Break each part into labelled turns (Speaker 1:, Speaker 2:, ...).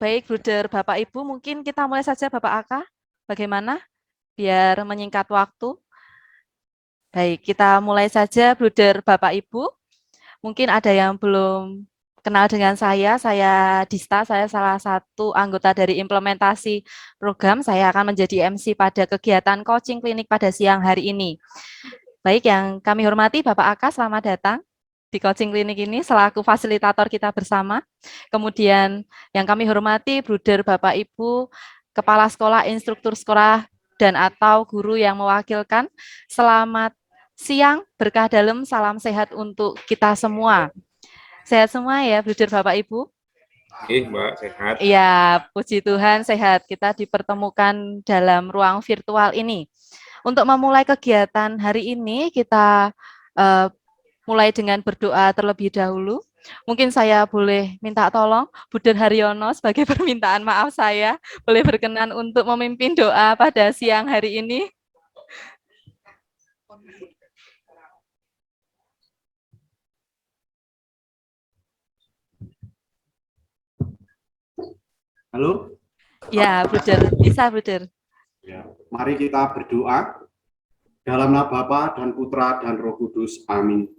Speaker 1: Baik, Bruder, Bapak Ibu, mungkin kita mulai saja Bapak Aka. Bagaimana? Biar menyingkat waktu. Baik, kita mulai saja Bruder, Bapak Ibu. Mungkin ada yang belum kenal dengan saya Dista, saya salah satu anggota dari implementasi program. Saya akan menjadi MC pada kegiatan coaching klinik pada siang hari ini. Baik, yang kami hormati Bapak Aka, selamat datang di coaching klinik ini selaku fasilitator kita bersama. Kemudian yang kami hormati Bruder, Bapak Ibu, Kepala Sekolah, Instruktur Sekolah, dan atau guru yang mewakilkan. Selamat siang, berkah dalam, salam sehat untuk kita semua. Sehat semua ya, Bruder, Bapak, Ibu?
Speaker 2: Mbak, sehat.
Speaker 1: Iya, puji Tuhan sehat. Kita dipertemukan dalam ruang virtual ini. Untuk memulai kegiatan hari ini, kita mulai dengan berdoa terlebih dahulu. Mungkin saya boleh minta tolong Bruder Haryono sebagai permintaan maaf saya, boleh berkenan untuk memimpin doa pada siang hari ini.
Speaker 3: Halo?
Speaker 1: Ya, Bruder. Bisa, Bruder.
Speaker 3: Ya, mari kita berdoa. Dalam nama Bapa dan Putra dan Roh Kudus. Amin.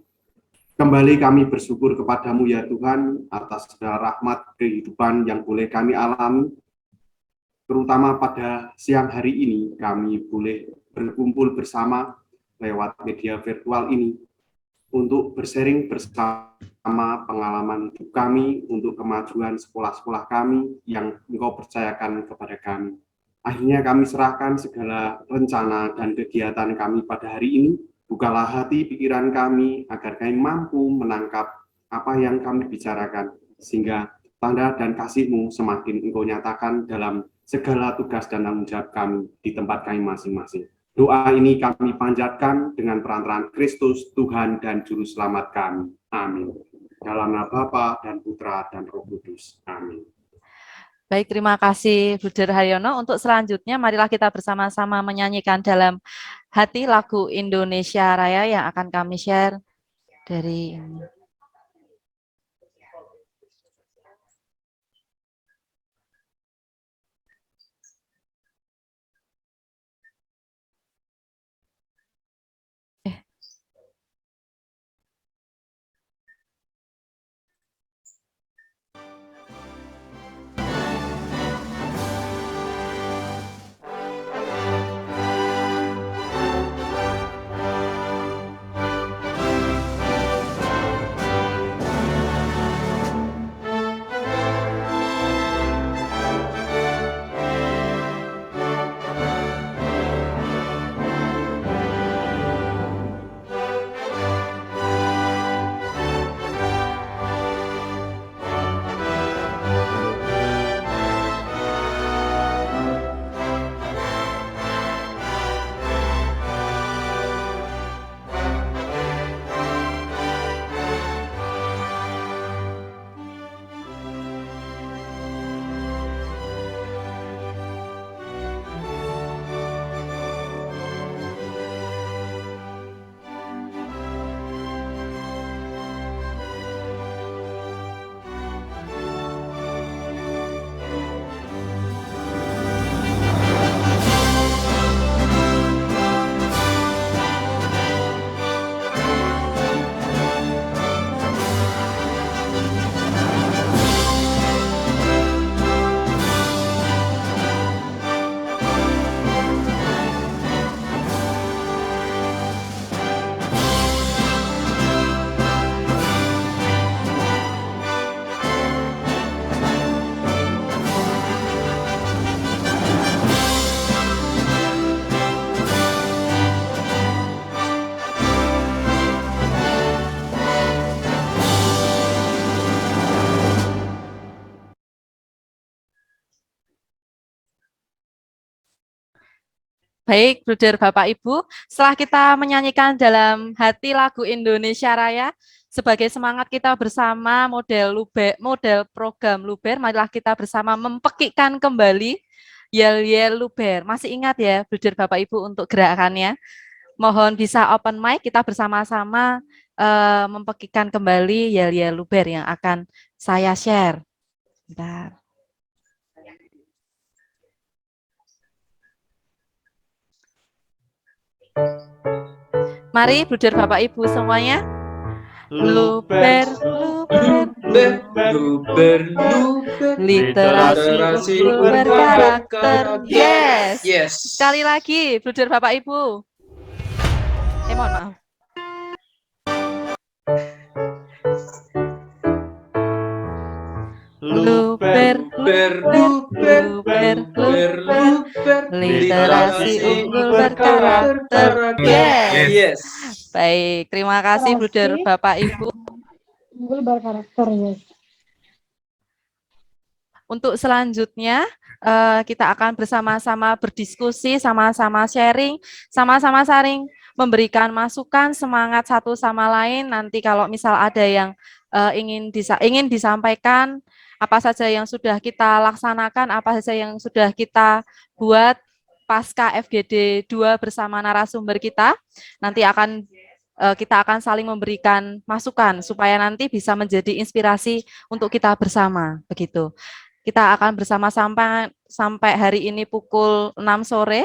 Speaker 3: Kembali kami bersyukur kepadamu ya Tuhan atas segala rahmat kehidupan yang boleh kami alami. Terutama pada siang hari ini kami boleh berkumpul bersama lewat media virtual ini untuk bersharing bersama pengalaman hidup kami untuk kemajuan sekolah-sekolah kami yang Engkau percayakan kepada kami. Akhirnya kami serahkan segala rencana dan kegiatan kami pada hari ini. Bukalah hati pikiran kami agar kami mampu menangkap apa yang kami bicarakan, sehingga tanda dan kasih-Mu semakin Engkau nyatakan dalam segala tugas dan tanggung jawab kami di tempat kami masing-masing. Doa ini kami panjatkan dengan perantaraan Kristus, Tuhan dan Juru Selamat kami. Amin. Dalam nama Bapa dan Putra dan Roh Kudus. Amin.
Speaker 1: Baik, terima kasih Bruder Haryono. Untuk selanjutnya, marilah kita bersama-sama menyanyikan dalam hati lagu Indonesia Raya yang akan kami share dari ini. Baik, Bruder, Bapak, Ibu, setelah kita menyanyikan dalam hati lagu Indonesia Raya, sebagai semangat kita bersama model program Luber, marilah kita bersama mempekikkan kembali Yel-Yel Luber. Masih ingat ya, Bruder, Bapak, Ibu, untuk gerakannya? Mohon bisa open mic, kita bersama-sama mempekikkan kembali Yel-Yel Luber yang akan saya share. Bentar. Mari Bruder Bapak Ibu semuanya. Luber, luber,
Speaker 2: Luber,
Speaker 1: literasi unggul berkarakter. Yes. Sekali lagi, Bruder Bapak Ibu. Mohon maaf. Luber, luber, literasi unggul berkarakter. Yes. Baik, terima kasih Bruder Bapak Ibu.
Speaker 4: Unggul berkarakter, yes.
Speaker 1: Untuk selanjutnya, kita akan bersama-sama berdiskusi, sama-sama sharing, sama-sama saling memberikan masukan, semangat satu sama lain. Nanti kalau misal ada yang ingin disampaikan, apa saja yang sudah kita laksanakan, apa saja yang sudah kita buat pasca FGD 2 bersama narasumber kita, nanti kita akan saling memberikan masukan supaya nanti bisa menjadi inspirasi untuk kita bersama, begitu. Kita akan bersama-sama sampai hari ini pukul 6 sore.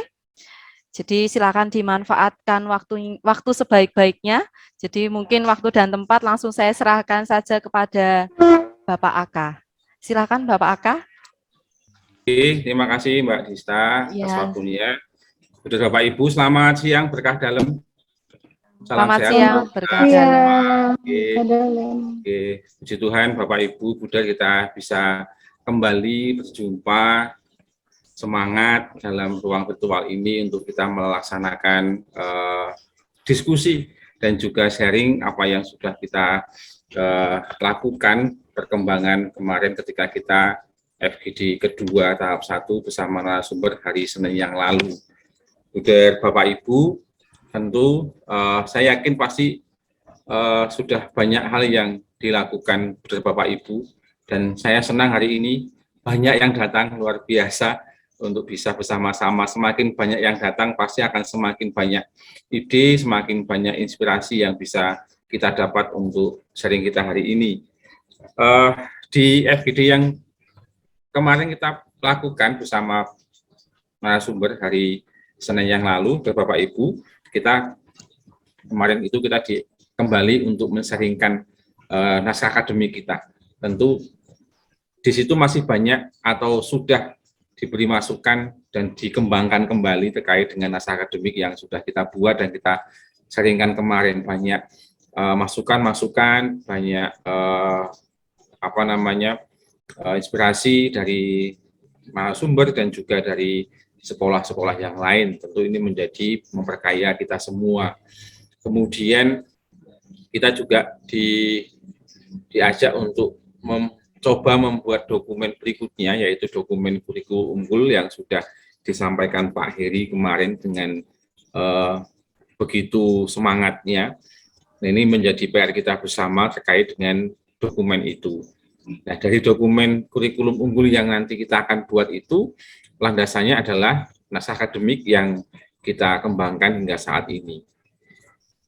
Speaker 1: Jadi silakan dimanfaatkan waktu sebaik-baiknya. Jadi mungkin waktu dan tempat langsung saya serahkan saja kepada Bapak Aka. Silakan Bapak Aka.
Speaker 2: Oke, terima kasih Mbak Dista atas waktunya. Saudara Bapak Ibu, selamat siang, berkah dalam.
Speaker 1: Selamat siang, berkah dalam.
Speaker 2: Oke, puji Tuhan Bapak Ibu, Bunda kita bisa kembali berjumpa, semangat dalam ruang virtual ini untuk kita melaksanakan diskusi dan juga sharing apa yang sudah kita lakukan perkembangan kemarin ketika kita FGD kedua tahap 1 bersama narasumber hari Senin yang lalu. Udah Bapak Ibu, tentu saya yakin pasti sudah banyak hal yang dilakukan oleh Bapak Ibu, dan saya senang hari ini banyak yang datang, luar biasa, untuk bisa bersama-sama. Semakin banyak yang datang, pasti akan semakin banyak ide, semakin banyak inspirasi yang bisa kita dapat untuk sharing kita hari ini. Di FGD yang kemarin kita lakukan bersama narasumber hari Senin yang lalu, Bapak Ibu, kita kemarin itu kita kembali untuk men-sharingkan naskah akademik kita. Tentu di situ masih banyak atau sudah diberi masukan dan dikembangkan kembali terkait dengan naskah akademik yang sudah kita buat dan kita sharingkan kemarin. Banyak masukan-masukan, banyak inspirasi dari narasumber dan juga dari sekolah-sekolah yang lain. Tentu ini menjadi memperkaya kita semua. Kemudian kita juga diajak untuk coba membuat dokumen berikutnya, yaitu dokumen kurikulum unggul yang sudah disampaikan Pak Heri kemarin dengan begitu semangatnya. Nah, ini menjadi PR kita bersama terkait dengan dokumen itu. Nah, dari dokumen kurikulum unggul yang nanti kita akan buat itu, landasannya adalah naskah akademik yang kita kembangkan hingga saat ini.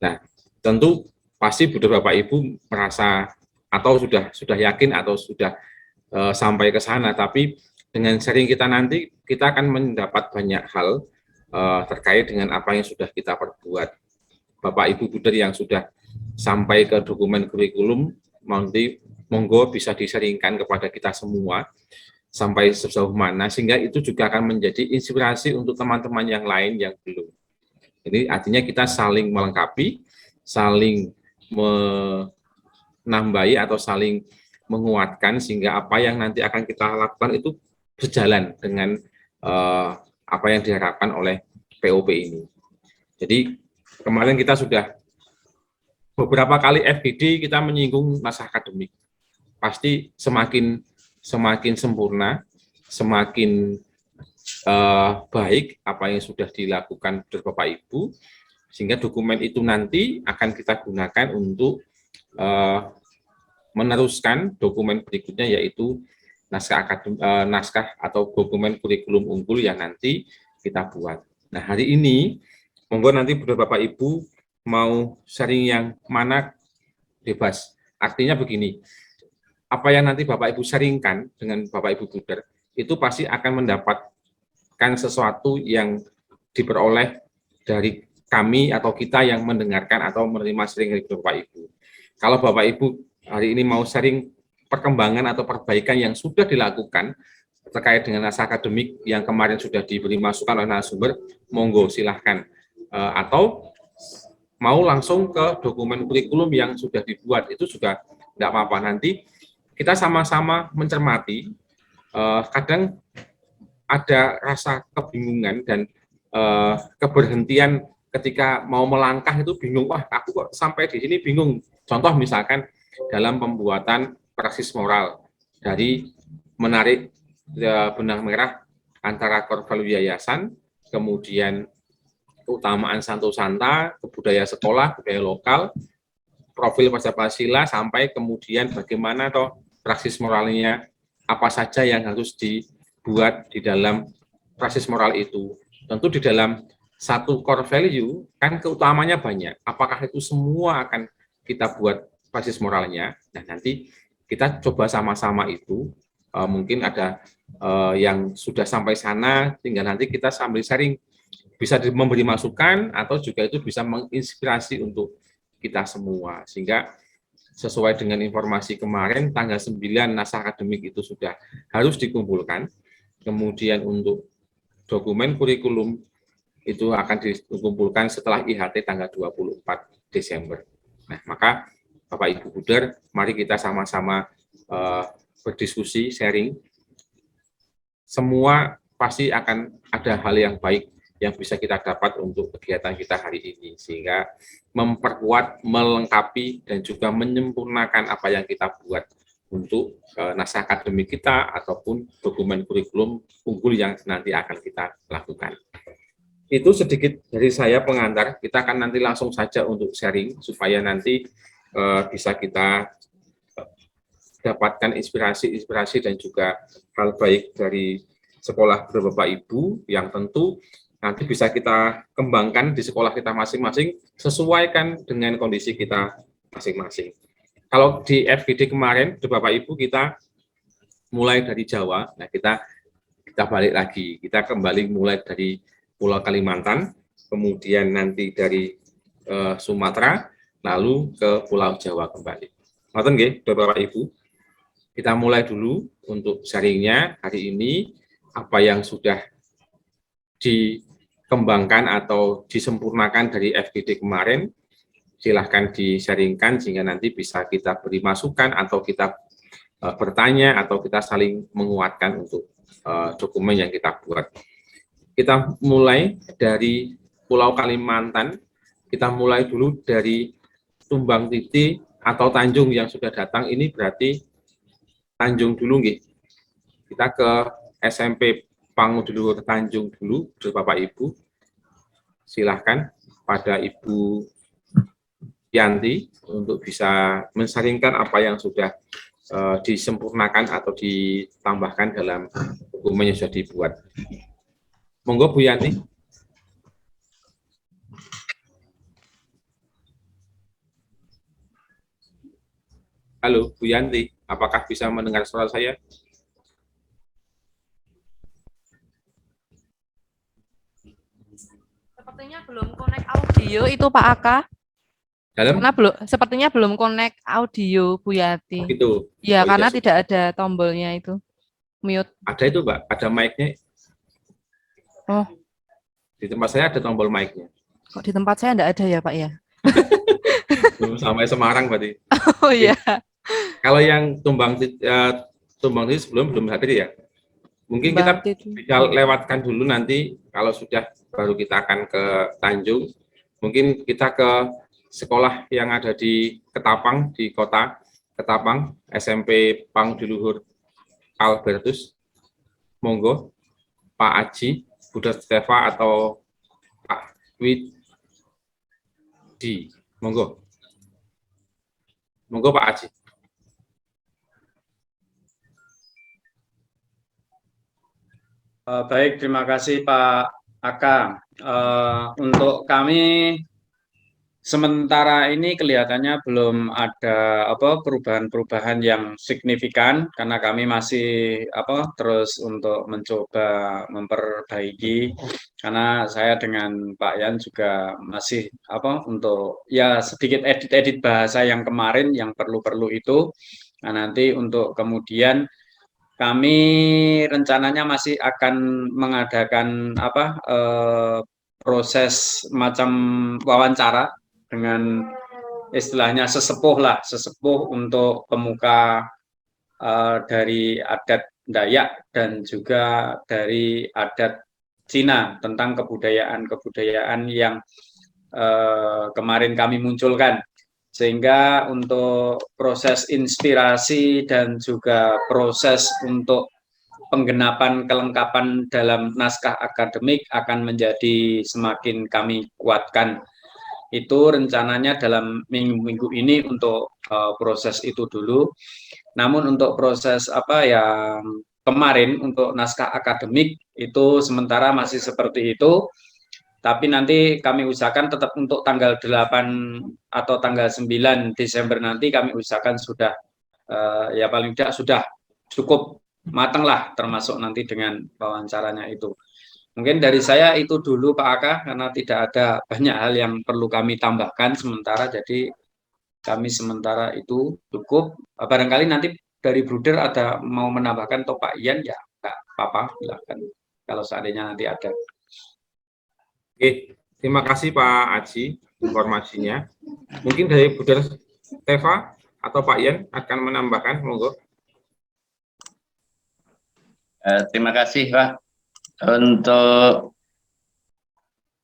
Speaker 2: Nah, tentu pasti Bapak Ibu merasa atau sudah yakin atau sudah sampai ke sana, tapi dengan sharing kita nanti kita akan mendapat banyak hal terkait dengan apa yang sudah kita perbuat. Bapak Ibu Bunda yang sudah sampai ke dokumen kurikulum, nanti monggo bisa di-sharingkan kepada kita semua sampai sejauh mana, sehingga itu juga akan menjadi inspirasi untuk teman-teman yang lain yang belum. Ini artinya kita saling melengkapi, saling menambahi atau saling menguatkan, sehingga apa yang nanti akan kita lakukan itu berjalan dengan apa yang diharapkan oleh POP ini. Jadi kemarin kita sudah beberapa kali FGD kita menyinggung naskah akademik. Pasti semakin sempurna, semakin baik apa yang sudah dilakukan oleh Bapak Ibu, sehingga dokumen itu nanti akan kita gunakan untuk meneruskan dokumen berikutnya, yaitu naskah atau dokumen kurikulum unggul yang nanti kita buat. Nah, hari ini monggo nanti Bapak Ibu mau sharing yang mana bebas. Artinya begini, apa yang nanti Bapak Ibu sharingkan dengan Bapak Ibu Buder itu pasti akan mendapatkan sesuatu yang diperoleh dari kami atau kita yang mendengarkan atau menerima sharing dari Bapak Ibu. Kalau Bapak Ibu hari ini mau sharing perkembangan atau perbaikan yang sudah dilakukan terkait dengan naskah akademik yang kemarin sudah diberi masukan oleh narasumber, monggo silahkan. Atau mau langsung ke dokumen kurikulum yang sudah dibuat, itu juga tidak apa-apa. Nanti kita sama-sama mencermati, kadang ada rasa kebingungan dan keberhentian ketika mau melangkah itu bingung, wah aku kok sampai di sini bingung. Contoh misalkan dalam pembuatan praksis moral dari menarik benang merah antara core value yayasan, kemudian keutamaan Santo-Santa, kebudayaan sekolah, budaya lokal, profil Pancasila, sampai kemudian bagaimana toh praksis moralnya, apa saja yang harus dibuat di dalam praksis moral itu. Tentu di dalam satu core value kan keutamanya banyak. Apakah itu semua akan kita buat praksis moralnya? Nah, nanti kita coba sama-sama itu. Mungkin ada yang sudah sampai sana, tinggal nanti kita sambil sharing, bisa memberi masukan atau juga itu bisa menginspirasi untuk kita semua. Sehingga sesuai dengan informasi kemarin, tanggal 9 naskah akademik itu sudah harus dikumpulkan. Kemudian untuk dokumen kurikulum itu akan dikumpulkan setelah IHT tanggal 24 Desember. Nah, maka Bapak Ibu Buder, mari kita sama-sama berdiskusi, sharing. Semua pasti akan ada hal yang baik yang bisa kita dapat untuk kegiatan kita hari ini, sehingga memperkuat, melengkapi, dan juga menyempurnakan apa yang kita buat untuk naskah akademik kita ataupun dokumen kurikulum unggul yang nanti akan kita lakukan. Itu sedikit dari saya pengantar, kita akan nanti langsung saja untuk sharing, supaya nanti bisa kita dapatkan inspirasi dan juga hal baik dari sekolah Bapak Ibu yang tentu nanti bisa kita kembangkan di sekolah kita masing-masing, sesuaikan dengan kondisi kita masing-masing. Kalau di FGD kemarin, Bapak Ibu, kita mulai dari Jawa, nah kita balik lagi, kita kembali mulai dari Pulau Kalimantan, kemudian nanti dari Sumatera, lalu ke Pulau Jawa kembali. Ngoten nggih, Bapak Ibu. Kita mulai dulu untuk sharingnya hari ini, apa yang sudah dikembangkan atau disempurnakan dari FGD kemarin, silahkan di-sharingkan sehingga nanti bisa kita beri masukan atau kita bertanya atau kita saling menguatkan untuk dokumen yang kita buat. Kita mulai dari Pulau Kalimantan, kita mulai dulu dari Tumbang Titi atau Tanjung yang sudah datang, ini berarti Tanjung dulu nggih. Kita ke SMP Panguduluhur Tanjung dulu, Bapak Ibu. Silahkan pada Ibu Yanti untuk bisa mensaringkan apa yang sudah disempurnakan atau ditambahkan dalam dokumen yang sudah dibuat. Monggo Bu Yanti. Halo Bu Yanti, apakah bisa mendengar suara saya?
Speaker 1: Sepertinya belum connect audio itu Pak Aka.
Speaker 2: Dalam?
Speaker 1: Sepertinya belum connect audio Bu Yati.
Speaker 2: Gitu.
Speaker 1: Ya,
Speaker 2: Oh,
Speaker 1: karena
Speaker 2: iya,
Speaker 1: tidak ada tombolnya itu. Mute.
Speaker 2: ada itu Mbak, ada mic-nya.
Speaker 1: Oh.
Speaker 2: Di tempat saya ada tombol mic-nya.
Speaker 1: Kok di tempat saya enggak ada ya Pak ya?
Speaker 2: Belum sampai Semarang berarti.
Speaker 1: Oh iya.
Speaker 2: Kalau yang tumbang titi sebelum belum hadir ya. Mungkin kita bisa lewatkan dulu nanti, kalau sudah baru kita akan ke Tanjung. Mungkin kita ke sekolah yang ada di Ketapang, di kota Ketapang, SMP Panguduluhur Albertus. Monggo, Pak Aji, Buddha Stefa atau Pak Widi. Monggo. Monggo Pak Aji.
Speaker 5: Baik, terima kasih Pak Aka. Untuk kami sementara ini kelihatannya belum ada perubahan-perubahan yang signifikan karena kami masih terus untuk mencoba memperbaiki, karena saya dengan Pak Yan juga masih untuk ya sedikit edit-edit bahasa yang kemarin yang perlu-perlu itu. Nah, nanti untuk kemudian kami rencananya masih akan mengadakan proses macam wawancara dengan istilahnya sesepuh untuk pemuka dari adat Dayak dan juga dari adat Cina tentang kebudayaan-kebudayaan yang kemarin kami munculkan. Sehingga untuk proses inspirasi dan juga proses untuk penggenapan kelengkapan dalam naskah akademik akan menjadi semakin kami kuatkan. Itu rencananya dalam minggu-minggu ini untuk proses itu dulu. Namun untuk proses yang kemarin untuk naskah akademik itu sementara masih seperti itu. Tapi nanti kami usahakan tetap untuk tanggal 8 atau tanggal 9 Desember nanti kami usahakan sudah ya paling tidak sudah cukup matang lah, termasuk nanti dengan wawancaranya itu. Mungkin dari saya itu dulu Pak Aka, karena tidak ada banyak hal yang perlu kami tambahkan sementara, jadi kami sementara itu cukup. Barangkali nanti dari Bruder ada mau menambahkan atau Pak Ian, ya nggak apa-apa, silakan kalau seandainya nanti ada.
Speaker 2: Oke, terima kasih Pak Aji informasinya. Mungkin dari Bruder Teva atau Pak Ian akan menambahkan, monggo.
Speaker 6: Terima kasih Pak. Untuk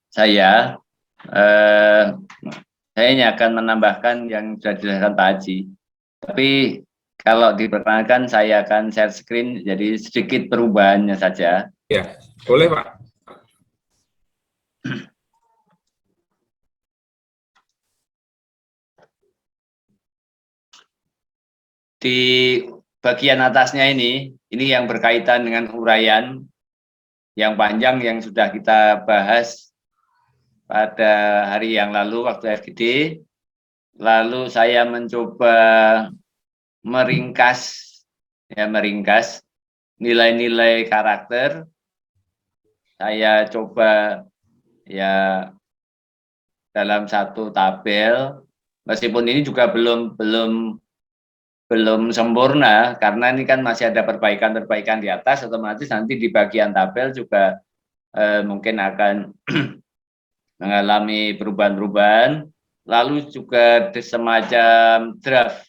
Speaker 6: saya hanya akan menambahkan yang sudah dijelaskan Pak Haji. Tapi kalau diperkenankan saya akan share screen, jadi sedikit perubahannya saja.
Speaker 2: Ya, boleh Pak.
Speaker 6: Di bagian atasnya ini yang berkaitan dengan uraian yang panjang yang sudah kita bahas pada hari yang lalu waktu FGD. Lalu saya mencoba meringkas nilai-nilai karakter. Saya coba ya dalam satu tabel, meskipun ini juga belum sempurna karena ini kan masih ada perbaikan-perbaikan di atas, otomatis nanti di bagian tabel juga mungkin akan mengalami perubahan-perubahan. Lalu juga semacam draft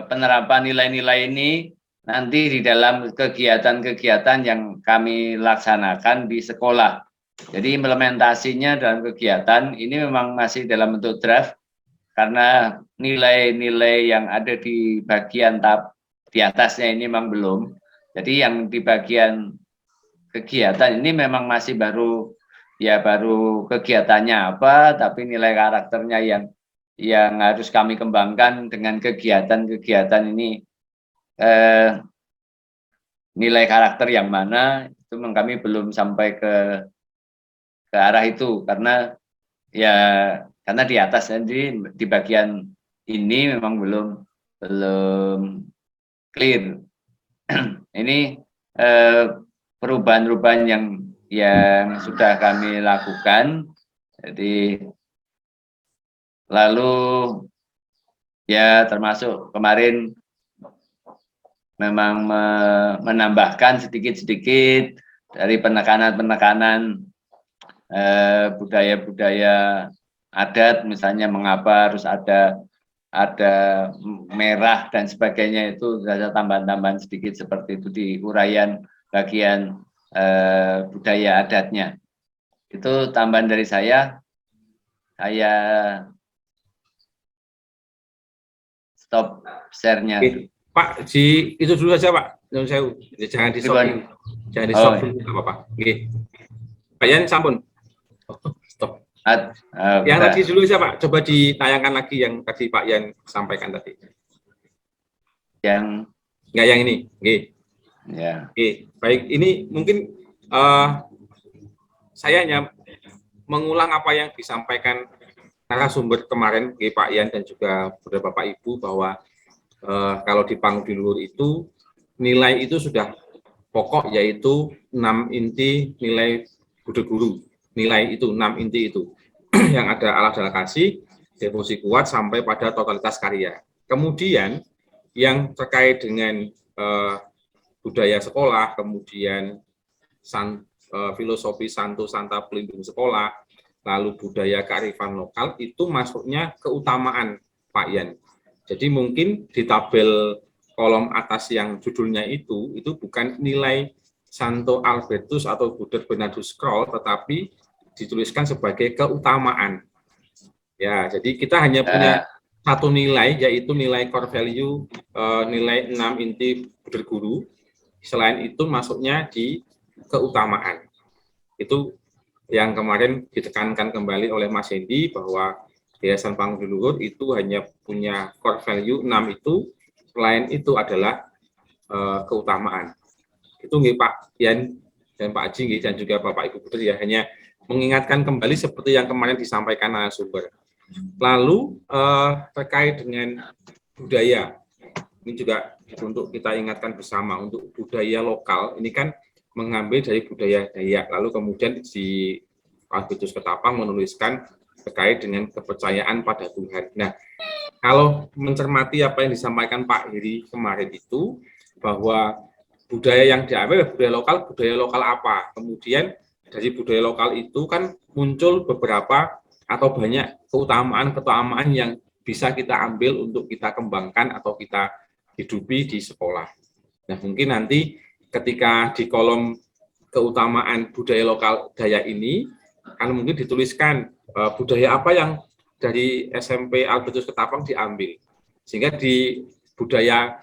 Speaker 6: penerapan nilai-nilai ini nanti di dalam kegiatan-kegiatan yang kami laksanakan di sekolah. Jadi implementasinya dalam kegiatan ini memang masih dalam bentuk draft, karena nilai-nilai yang ada di bagian di atasnya ini memang belum. Jadi yang di bagian kegiatan ini memang masih baru kegiatannya apa, tapi nilai karakternya yang harus kami kembangkan dengan kegiatan-kegiatan ini, nilai karakter yang mana itu memang kami belum sampai ke arah itu, karena di atas nanti di bagian ini memang belum clear. Ini perubahan-perubahan yang sudah kami lakukan. Jadi lalu ya termasuk kemarin memang menambahkan sedikit-sedikit dari penekanan-penekanan budaya-budaya adat, misalnya mengapa harus ada merah dan sebagainya, itu ada tambahan-tambahan sedikit seperti itu di uraian bagian budaya adatnya. Itu tambahan dari saya stop share-nya.
Speaker 2: Pak, itu dulu saja Pak. Jangan di stop. Jangan di stop dulu, apa-apa. Pak Yan, sampun. Stop. Yang tadi dulu saja Pak. Coba ditayangkan lagi yang tadi Pak Yan sampaikan tadi.
Speaker 6: Yang
Speaker 2: enggak yang ini.
Speaker 6: Ya.
Speaker 2: Baik, ini mungkin saya hanya mengulang apa yang disampaikan narasumber kemarin, Pak Ian dan juga beberapa Bapak Ibu, bahwa kalau di Pangudi Luhur itu nilai itu sudah pokok, yaitu 6 inti nilai Budi Guru. Nilai itu 6 inti itu yang ada alah dalam kasih, devosi kuat sampai pada totalitas karya. Kemudian yang terkait dengan budaya sekolah, kemudian filosofi Santo Santa pelindung sekolah, lalu budaya kearifan lokal, itu masuknya keutamaan, Pak Yan. Jadi mungkin di tabel kolom atas yang judulnya itu bukan nilai Santo Albertus atau Bruder Bernardus Scroll, tetapi dituliskan sebagai keutamaan. Ya, jadi kita hanya punya satu nilai, yaitu nilai core value, nilai 6 inti Bruder Guru. Selain itu masuknya di keutamaan. Itu yang kemarin ditekankan kembali oleh Mas Hendy, bahwa Yayasan Pangudi Luhur itu hanya punya core value 6 itu, selain itu adalah keutamaan. Itu nggih Pak Yan dan Pak Haji dan juga Bapak Ibu Putri, ya, hanya mengingatkan kembali seperti yang kemarin disampaikan narasumber. Lalu terkait dengan budaya, ini juga untuk kita ingatkan bersama, untuk budaya lokal ini kan mengambil dari budaya Dayak, lalu kemudian di Albertus Ketapang menuliskan terkait dengan kepercayaan pada Tuhan. Nah, kalau mencermati apa yang disampaikan Pak Heri kemarin itu, bahwa budaya yang diambil budaya lokal apa? Kemudian dari budaya lokal itu kan muncul beberapa atau banyak keutamaan yang bisa kita ambil untuk kita kembangkan atau kita hidupi di sekolah. Nah, mungkin nanti ketika di kolom keutamaan budaya lokal Dayak ini, kan mungkin dituliskan budaya apa yang dari SMP Albertus Ketapang diambil. Sehingga di budaya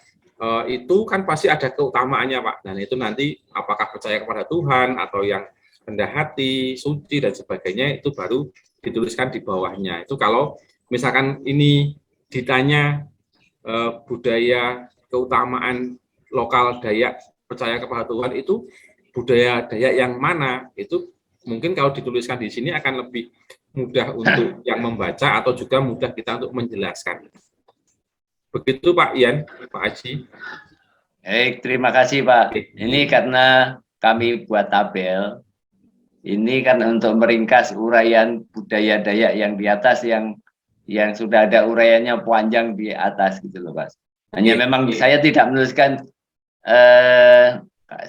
Speaker 2: itu kan pasti ada keutamaannya, Pak. Dan itu nanti apakah percaya kepada Tuhan atau yang rendah hati, suci, dan sebagainya, itu baru dituliskan di bawahnya. Itu kalau misalkan ini ditanya budaya keutamaan lokal Dayak percaya kepada Tuhan, itu budaya Dayak yang mana, itu mungkin kalau dituliskan di sini akan lebih mudah untuk yang membaca atau juga mudah kita untuk menjelaskan. Begitu Pak Ian, Pak Haji.
Speaker 6: Terima kasih Pak. Ini karena kami buat tabel, ini kan untuk meringkas uraian budaya Dayak yang di atas, yang sudah ada uraiannya panjang di atas gitu loh, Mas. Hanya memang saya tidak menuliskan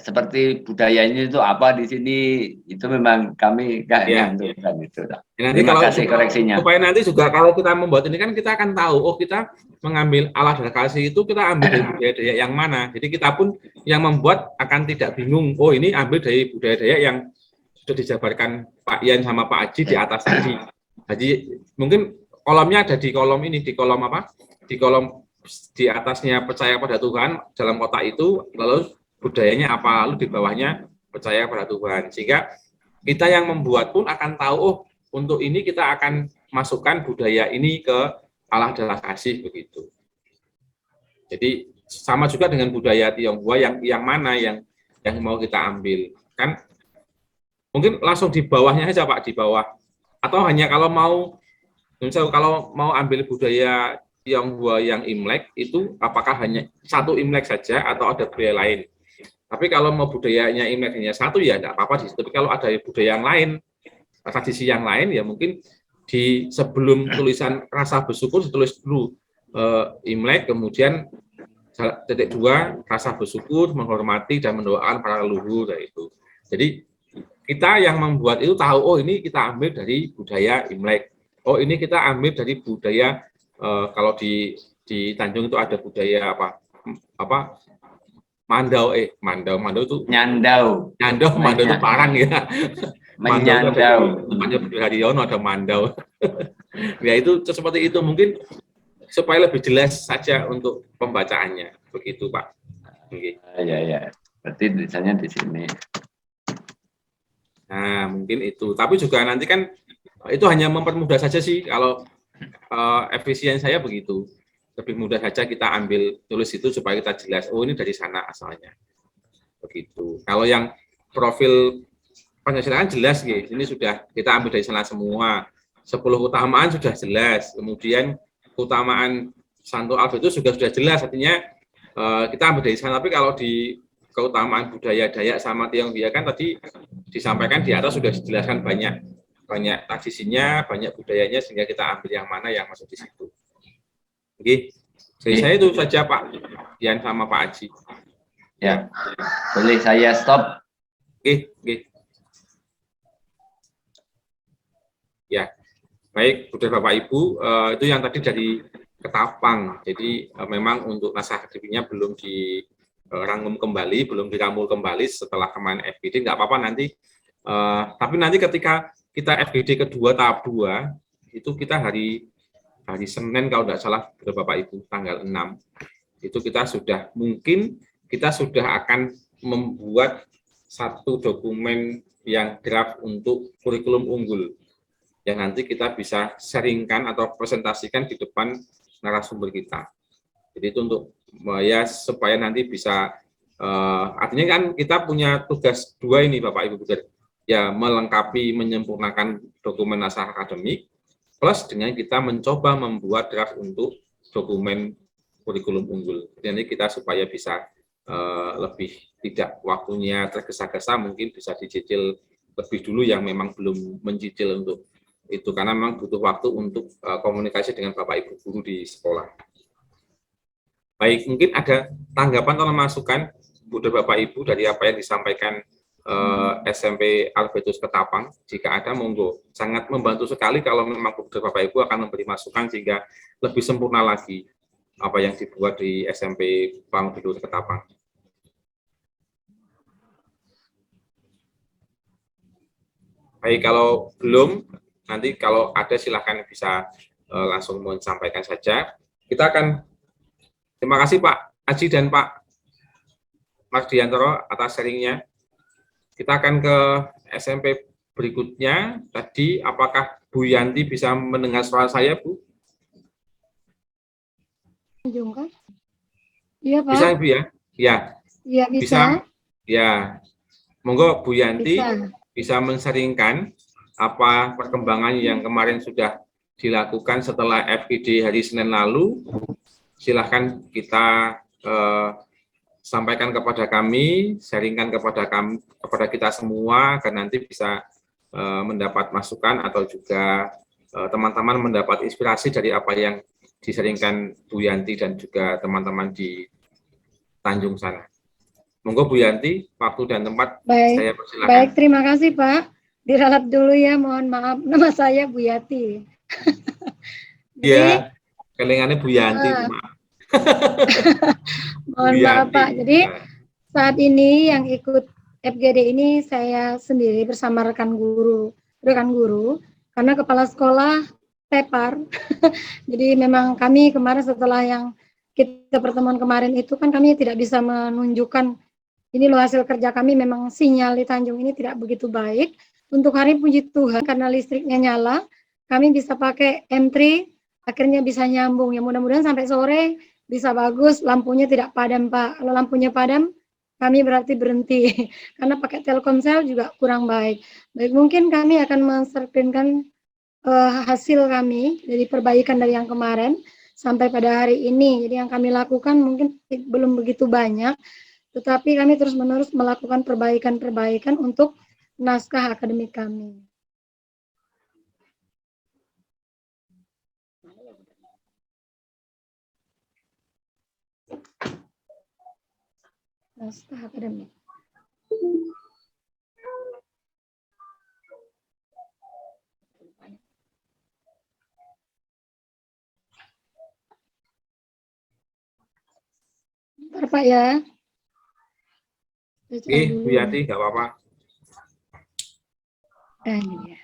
Speaker 6: seperti budayanya itu apa di sini, itu memang kami nggak menentukan itu.
Speaker 2: Nanti
Speaker 6: Terima
Speaker 2: kalau
Speaker 6: kasih koreksinya.
Speaker 2: Supaya nanti juga kalau kita membuat ini kan kita akan tahu, oh kita mengambil alah dan kasih itu kita ambil dari budaya Dayak yang mana. Jadi kita pun yang membuat akan tidak bingung, oh ini ambil dari budaya Dayak yang sudah dijabarkan Pak Ian sama Pak Haji di atas tadi. Jadi mungkin kolomnya ada di kolom ini, di kolom apa? Di kolom di atasnya percaya pada Tuhan dalam kotak itu, lalu budayanya apa, lalu di bawahnya percaya pada Tuhan. Sehingga kita yang membuat pun akan tahu, oh untuk ini kita akan masukkan budaya ini ke alah dalam kasih begitu. Jadi sama juga dengan budaya Tionghoa yang mana yang mau kita ambil. Kan mungkin langsung di bawahnya saja Pak, di bawah. Atau hanya kalau mau, misalnya kalau mau ambil budaya Tionghoa yang Imlek, itu apakah hanya satu Imlek saja atau ada budaya lain? Tapi kalau mau budayanya Imlek hanya satu, ya tidak apa-apa. Tapi kalau ada budaya yang lain, tradisi yang lain, ya mungkin di sebelum tulisan rasa bersyukur ditulis dulu Imlek, kemudian titik 2 rasa bersyukur, menghormati dan mendoakan para leluhur, itu. Jadi kita yang membuat itu tahu, oh ini kita ambil dari budaya Imlek, oh ini kita ambil dari budaya kalau di Tanjung itu ada budaya apa Mandau itu
Speaker 6: Nyandau
Speaker 2: itu parang ya.
Speaker 6: Menyandau.
Speaker 2: Tempatnya Budi Haryono ada Mandau. Ya itu seperti itu, mungkin supaya lebih jelas saja untuk pembacaannya, begitu Pak. Okay.
Speaker 6: Ya. Berarti tulisannya di sini.
Speaker 2: Nah mungkin itu. Tapi juga nanti kan itu hanya mempermudah saja sih, kalau efisien saya begitu. Lebih mudah saja kita ambil tulis itu supaya kita jelas, oh ini dari sana asalnya. Begitu. Kalau yang profil Pancasila kan jelas, ini sudah kita ambil dari sana semua. 10 utamaan sudah jelas. Kemudian keutamaan Santo Albertus juga sudah jelas. Artinya kita ambil dari sana. Tapi kalau di keutamaan budaya Dayak sama Tionghoa kan tadi disampaikan di atas sudah dijelaskan banyak tradisinya, banyak budayanya, sehingga kita ambil yang mana yang masuk di situ. Oke, dari saya itu saja Pak Dian sama Pak Aji.
Speaker 6: Ya, boleh saya stop.
Speaker 2: Oke. Ya, baik, Saudara Bapak Ibu, itu yang tadi dari Ketapang. Jadi memang untuk naskah akademiknya belum dirangkum kembali, belum diramul kembali setelah kemarin FGD, nggak apa-apa nanti. Tapi nanti ketika kita FGD kedua tahap 2, itu kita hari Senin kalau nggak salah, Bapak Ibu, tanggal 6, itu kita sudah akan membuat satu dokumen yang draft untuk kurikulum unggul yang nanti kita bisa sharingkan atau presentasikan di depan narasumber kita. Jadi itu untuk ya supaya nanti bisa artinya kan kita punya tugas 2 ini Bapak Ibu, ya melengkapi, menyempurnakan dokumen naskah akademik plus dengan kita mencoba membuat draft untuk dokumen kurikulum unggul. Jadi kita supaya bisa lebih tidak waktunya tergesa-gesa, mungkin bisa dicicil lebih dulu yang memang belum mencicil untuk itu, karena memang butuh waktu untuk komunikasi dengan Bapak Ibu guru di sekolah. Baik, mungkin ada tanggapan atau masukan Bapak Ibu dari apa yang disampaikan SMP Albertus Ketapang. Jika ada, monggo. Sangat membantu sekali kalau memang Bapak Ibu akan memberi masukan sehingga lebih sempurna lagi apa yang dibuat di SMP Albertus Ketapang. Baik, kalau belum, nanti kalau ada silahkan bisa langsung menyampaikan saja. Kita akan, terima kasih Pak Aji dan Pak Mardiantoro atas sharingnya. Kita akan ke SMP berikutnya. Tadi apakah Bu Yanti bisa mendengar suara saya, Bu?
Speaker 4: Iya Pak.
Speaker 2: Bisa Bu ya? Ya.
Speaker 4: Iya bisa.
Speaker 2: Ya. Monggo Bu Yanti
Speaker 4: bisa
Speaker 2: men-sharingkan apa perkembangan yang kemarin sudah dilakukan setelah FGD hari Senin lalu. Silahkan kita sampaikan kepada kami, sharingkan kepada kita semua, agar nanti bisa mendapat masukan atau juga teman-teman mendapat inspirasi dari apa yang disaringkan Bu Yanti dan juga teman-teman di Tanjung sana. Monggo Bu Yanti, waktu dan tempat saya persilakan.
Speaker 4: Baik, terima kasih Pak. Diralat dulu ya, mohon maaf. Nama saya Bu Yati.
Speaker 2: Iya, kelingannya Bu Yanti, maaf.
Speaker 4: Mohon maaf Pak. Jadi saat ini yang ikut FGD ini saya sendiri bersama rekan guru, karena kepala sekolah tepar. Jadi memang kami kemarin setelah yang kita pertemuan kemarin itu kan kami tidak bisa menunjukkan ini loh hasil kerja kami, memang sinyal di Tanjung ini tidak begitu baik. Untuk hari puji Tuhan karena listriknya nyala, kami bisa pakai M3, akhirnya bisa nyambung. Ya mudah-mudahan sampai sore bisa bagus, lampunya tidak padam Pak. Kalau lampunya padam, kami berarti berhenti. Karena pakai Telkomsel juga kurang baik. Baik, mungkin kami akan men-screenkan hasil kami dari perbaikan dari yang kemarin sampai pada hari ini. Jadi yang kami lakukan mungkin belum begitu banyak, tetapi kami terus-menerus melakukan perbaikan-perbaikan untuk naskah akademik kami. Naskah akademik. Bentar Pak ya.
Speaker 2: Oke, Bu Yati, nggak apa-apa.
Speaker 4: Ini ya.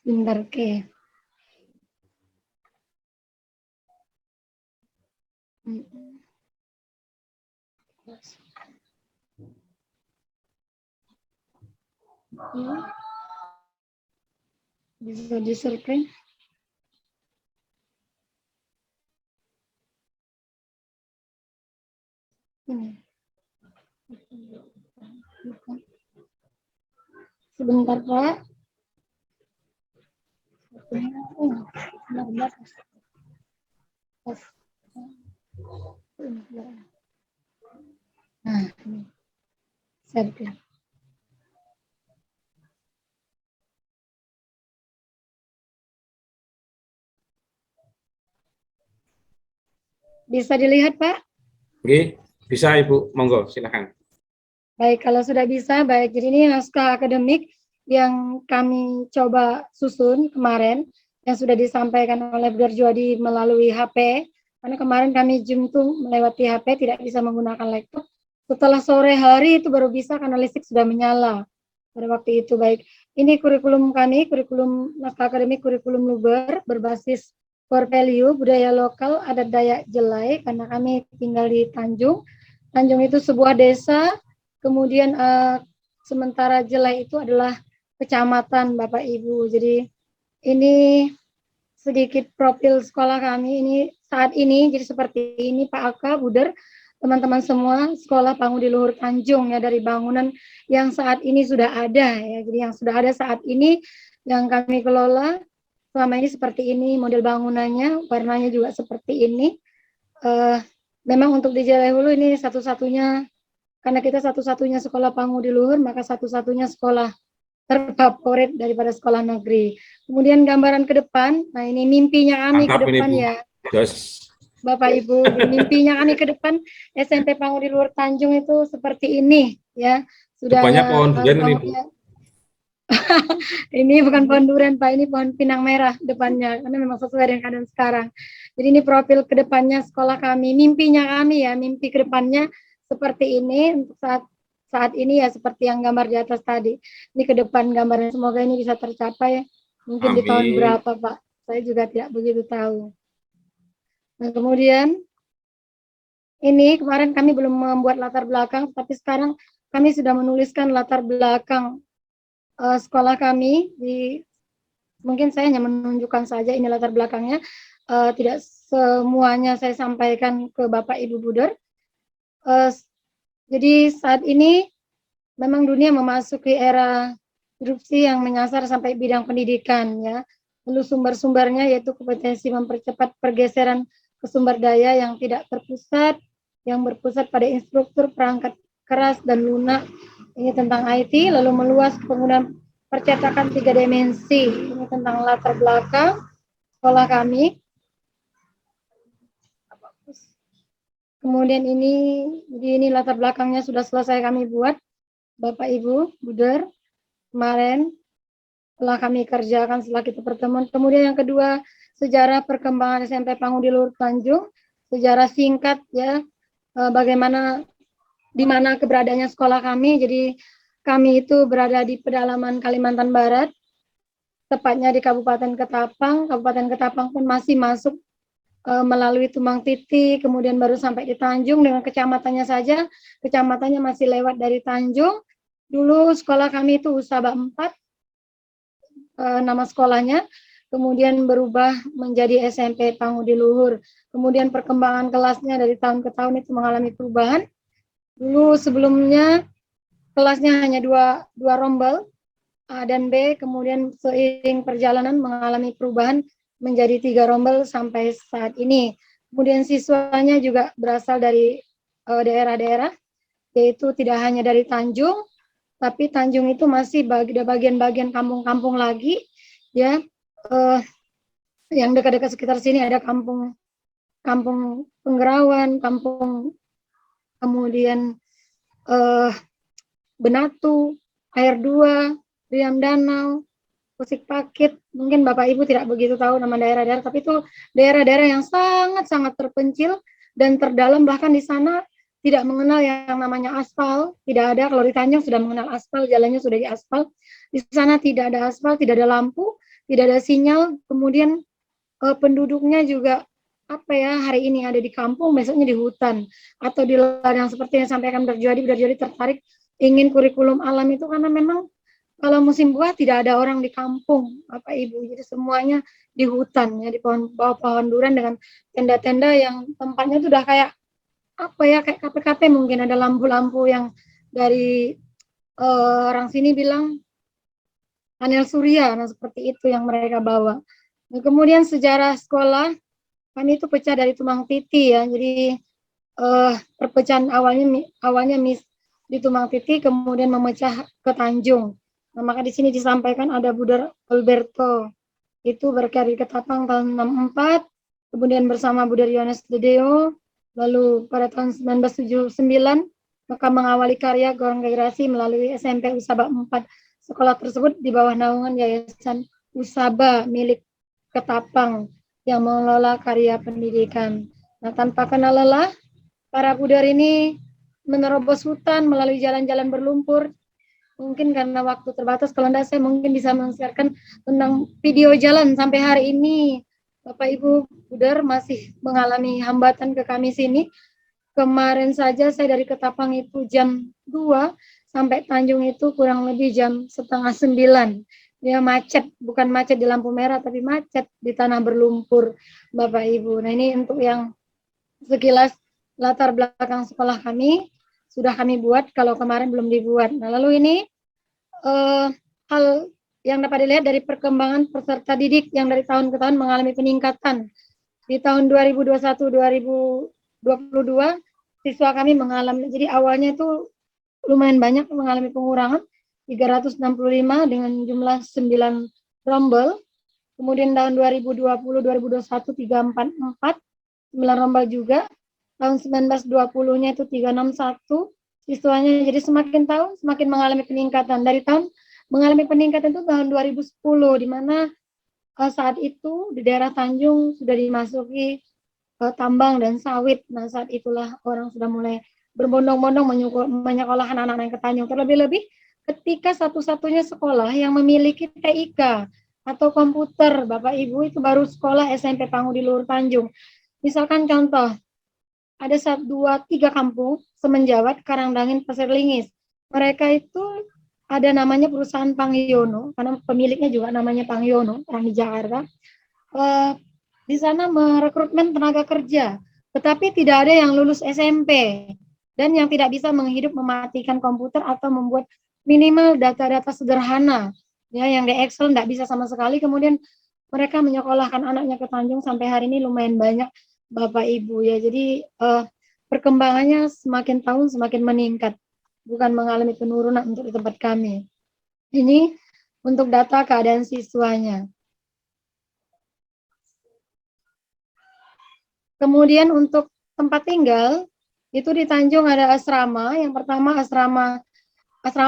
Speaker 4: Bentar ke. Bisa di-screen. ini. Sebentar, Pak. Benar-benar. Nah, ini. Saya bisa dilihat, Pak?
Speaker 2: Oke, bisa Ibu, monggo silakan.
Speaker 4: Baik, kalau sudah bisa, baik. Jadi ini naskah akademik yang kami coba susun kemarin, yang sudah disampaikan oleh Bro Juwadi melalui HP, karena kemarin kami Zoom melewati HP, tidak bisa menggunakan laptop. Setelah sore hari itu baru bisa karena listrik sudah menyala. Pada waktu itu, baik. Ini kurikulum kami, kurikulum naskah akademik, kurikulum Luber, berbasis core value, budaya lokal, adat Dayak Jelai, karena kami tinggal di Tanjung. Tanjung itu sebuah desa. Kemudian sementara Jelai itu adalah kecamatan Bapak Ibu. Jadi ini sedikit profil sekolah kami ini saat ini. Jadi seperti ini Pak Aka, Buder, teman-teman semua sekolah Pangudi Luhur Tanjung ya, dari bangunan yang saat ini sudah ada ya. Jadi yang sudah ada saat ini yang kami kelola selama ini seperti ini model bangunannya, warnanya juga seperti ini. Memang untuk di Jelai Hulu ini satu-satunya, karena kita satu-satunya sekolah Pangudi Luhur, maka satu-satunya sekolah terfavorit daripada sekolah negeri. Kemudian gambaran ke depan, nah ini mimpinya kami ke depan ya, Bapak Ibu, mimpinya kami ke depan SMP Pangudi Luhur Tanjung itu seperti ini ya. Sudah
Speaker 2: banyak pohon durian ini, Bu.
Speaker 4: Ini bukan pohon durian, Pak, ini pohon pinang merah depannya, karena memang sesuai dengan keadaan sekarang. Jadi ini profil ke depannya sekolah kami, mimpinya kami ya, mimpi ke depannya seperti ini. Untuk saat ini ya seperti yang gambar di atas tadi. Ini ke depan gambarnya, semoga ini bisa tercapai. Mungkin di tahun berapa, Pak? Saya juga tidak begitu tahu. Nah, kemudian ini kemarin kami belum membuat latar belakang, tapi sekarang kami sudah menuliskan latar belakang sekolah kami. Mungkin saya hanya menunjukkan saja ini latar belakangnya. Tidak semuanya saya sampaikan ke Bapak Ibu Buder. Jadi saat ini memang dunia memasuki era disrupsi yang menyasar sampai bidang pendidikan ya. Lalu sumber-sumbernya yaitu kompetensi mempercepat pergeseran ke sumber daya yang tidak terpusat, yang berpusat pada instruktur, perangkat keras dan lunak. Ini tentang IT, lalu meluas penggunaan percetakan 3 dimensi. Ini tentang latar belakang sekolah kami. Kemudian ini latar belakangnya sudah selesai kami buat, Bapak Ibu, Buder, kemarin telah kami kerjakan setelah kita pertemuan. Kemudian yang kedua, sejarah perkembangan SMP Pangudi Luhur Tanjung, sejarah singkat ya, bagaimana di mana keberadaannya sekolah kami. Jadi kami itu berada di pedalaman Kalimantan Barat, tepatnya di Kabupaten Ketapang. Kabupaten Ketapang pun masih masuk melalui Tumbang Titi, kemudian baru sampai di Tanjung dengan kecamatannya saja. Kecamatannya masih lewat dari Tanjung. Dulu sekolah kami itu Usaba 4, nama sekolahnya. Kemudian berubah menjadi SMP Pangudi Luhur. Kemudian perkembangan kelasnya dari tahun ke tahun itu mengalami perubahan. Dulu sebelumnya kelasnya hanya dua rombel, A dan B, kemudian seiring perjalanan mengalami perubahan menjadi 3 rombel sampai saat ini. Kemudian siswanya juga berasal dari daerah-daerah, yaitu tidak hanya dari Tanjung, tapi Tanjung itu masih bagian-bagian kampung-kampung lagi, ya, yang dekat-dekat sekitar sini ada kampung Penggerawan, kemudian Benatu, Air 2, Riam Danau, Pusik Pakit. Mungkin Bapak Ibu tidak begitu tahu nama daerah-daerah, tapi itu daerah-daerah yang sangat-sangat terpencil dan terdalam, bahkan di sana tidak mengenal yang namanya aspal, tidak ada. Kalau di Tanjung sudah mengenal aspal, jalannya sudah di aspal. Di sana tidak ada aspal, tidak ada lampu, tidak ada sinyal. Kemudian penduduknya juga hari ini ada di kampung, besoknya di hutan atau di ladang, seperti yang sampaikan Berjuadi tertarik ingin kurikulum alam itu karena memang kalau musim buah tidak ada orang di kampung, Bapak Ibu. Jadi semuanya di hutan ya, di bawah pohon durian dengan tenda-tenda yang tempatnya itu udah kayak apa ya, kayak KP-KP mungkin, ada lampu-lampu yang dari orang sini bilang panel surya, nah seperti itu yang mereka bawa. Nah, kemudian sejarah sekolah, kami itu pecah dari Tumang Titi ya, jadi perpecahan awalnya di Tumang Titi, kemudian memecah ke Tanjung. Nah, maka di sini disampaikan ada Buder Alberto, itu berkarya di Ketapang tahun 64, kemudian bersama Buder Yones Dedeo, lalu pada tahun 1979, maka mengawali karya Gorong Gerasi melalui SMP Usaba 4. Sekolah tersebut di bawah naungan Yayasan Usaba milik Ketapang yang mengelola karya pendidikan. Nah, tanpa kenal lelah, para Buder ini menerobos hutan melalui jalan-jalan berlumpur. Mungkin karena waktu terbatas, kalau tidak saya mungkin bisa mensiarkan tentang video jalan sampai hari ini. Bapak Ibu Buder masih mengalami hambatan ke kami sini. Kemarin saja saya dari Ketapang itu jam 2 sampai Tanjung itu kurang lebih jam 8:30. Ya macet, bukan macet di lampu merah, tapi macet di tanah berlumpur, Bapak Ibu. Nah, ini untuk yang sekilas latar belakang sekolah kami, sudah kami buat, kalau kemarin belum dibuat. Nah, lalu ini hal yang dapat dilihat dari perkembangan peserta didik yang dari tahun ke tahun mengalami peningkatan. Di tahun 2021-2022, siswa kami mengalami, jadi awalnya itu lumayan banyak mengalami pengurangan, 365 dengan jumlah 9 rombel. Kemudian tahun 2020-2021 344, 9 rombel juga. Tahun 1920-nya itu 361 siswanya. Jadi semakin tahun semakin mengalami peningkatan. Dari tahun mengalami peningkatan itu tahun 2010, di mana saat itu di daerah Tanjung sudah dimasuki tambang dan sawit. Nah, saat itulah orang sudah mulai berbondong-bondong menyekolahkan anak-anak yang ke Tanjung. Terlebih-lebih ketika satu-satunya sekolah yang memiliki TIK atau komputer, Bapak Ibu, itu baru sekolah SMP Pangu di Luhur Tanjung. Misalkan contoh, ada 1, 2, 3 kampung, Semenjawat, Karangdangin, Pasir Lingis. Mereka itu ada namanya perusahaan Pangyono, karena pemiliknya juga namanya Pangyono, orang di Jakarta. Di sana merekrutmen tenaga kerja, tetapi tidak ada yang lulus SMP dan yang tidak bisa menghidup mematikan komputer atau membuat minimal data-data sederhana, ya, yang di Excel tidak bisa sama sekali. Kemudian mereka menyekolahkan anaknya ke Tanjung sampai hari ini lumayan banyak, Bapak Ibu, ya. Jadi perkembangannya semakin tahun semakin meningkat, bukan mengalami penurunan untuk di tempat kami. Ini untuk data keadaan siswanya. Kemudian untuk tempat tinggal, itu di Tanjung ada asrama. Yang pertama asrama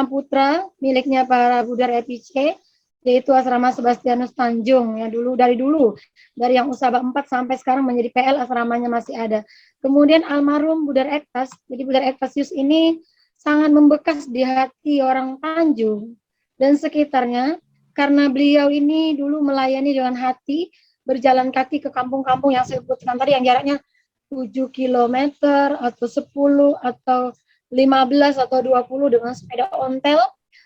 Speaker 4: putra miliknya para Buder EPC, yaitu asrama Sebastianus Tanjung, ya, dari yang Usaba 4 sampai sekarang menjadi PL, asramanya masih ada. Kemudian almarhum Buder Ektas, jadi Buder Ektasius ini sangat membekas di hati orang Tanjung dan sekitarnya, karena beliau ini dulu melayani dengan hati, berjalan kaki ke kampung-kampung yang saya sebutkan tadi, yang jaraknya 7 km atau 10 atau 15 atau 20 dengan sepeda ontel.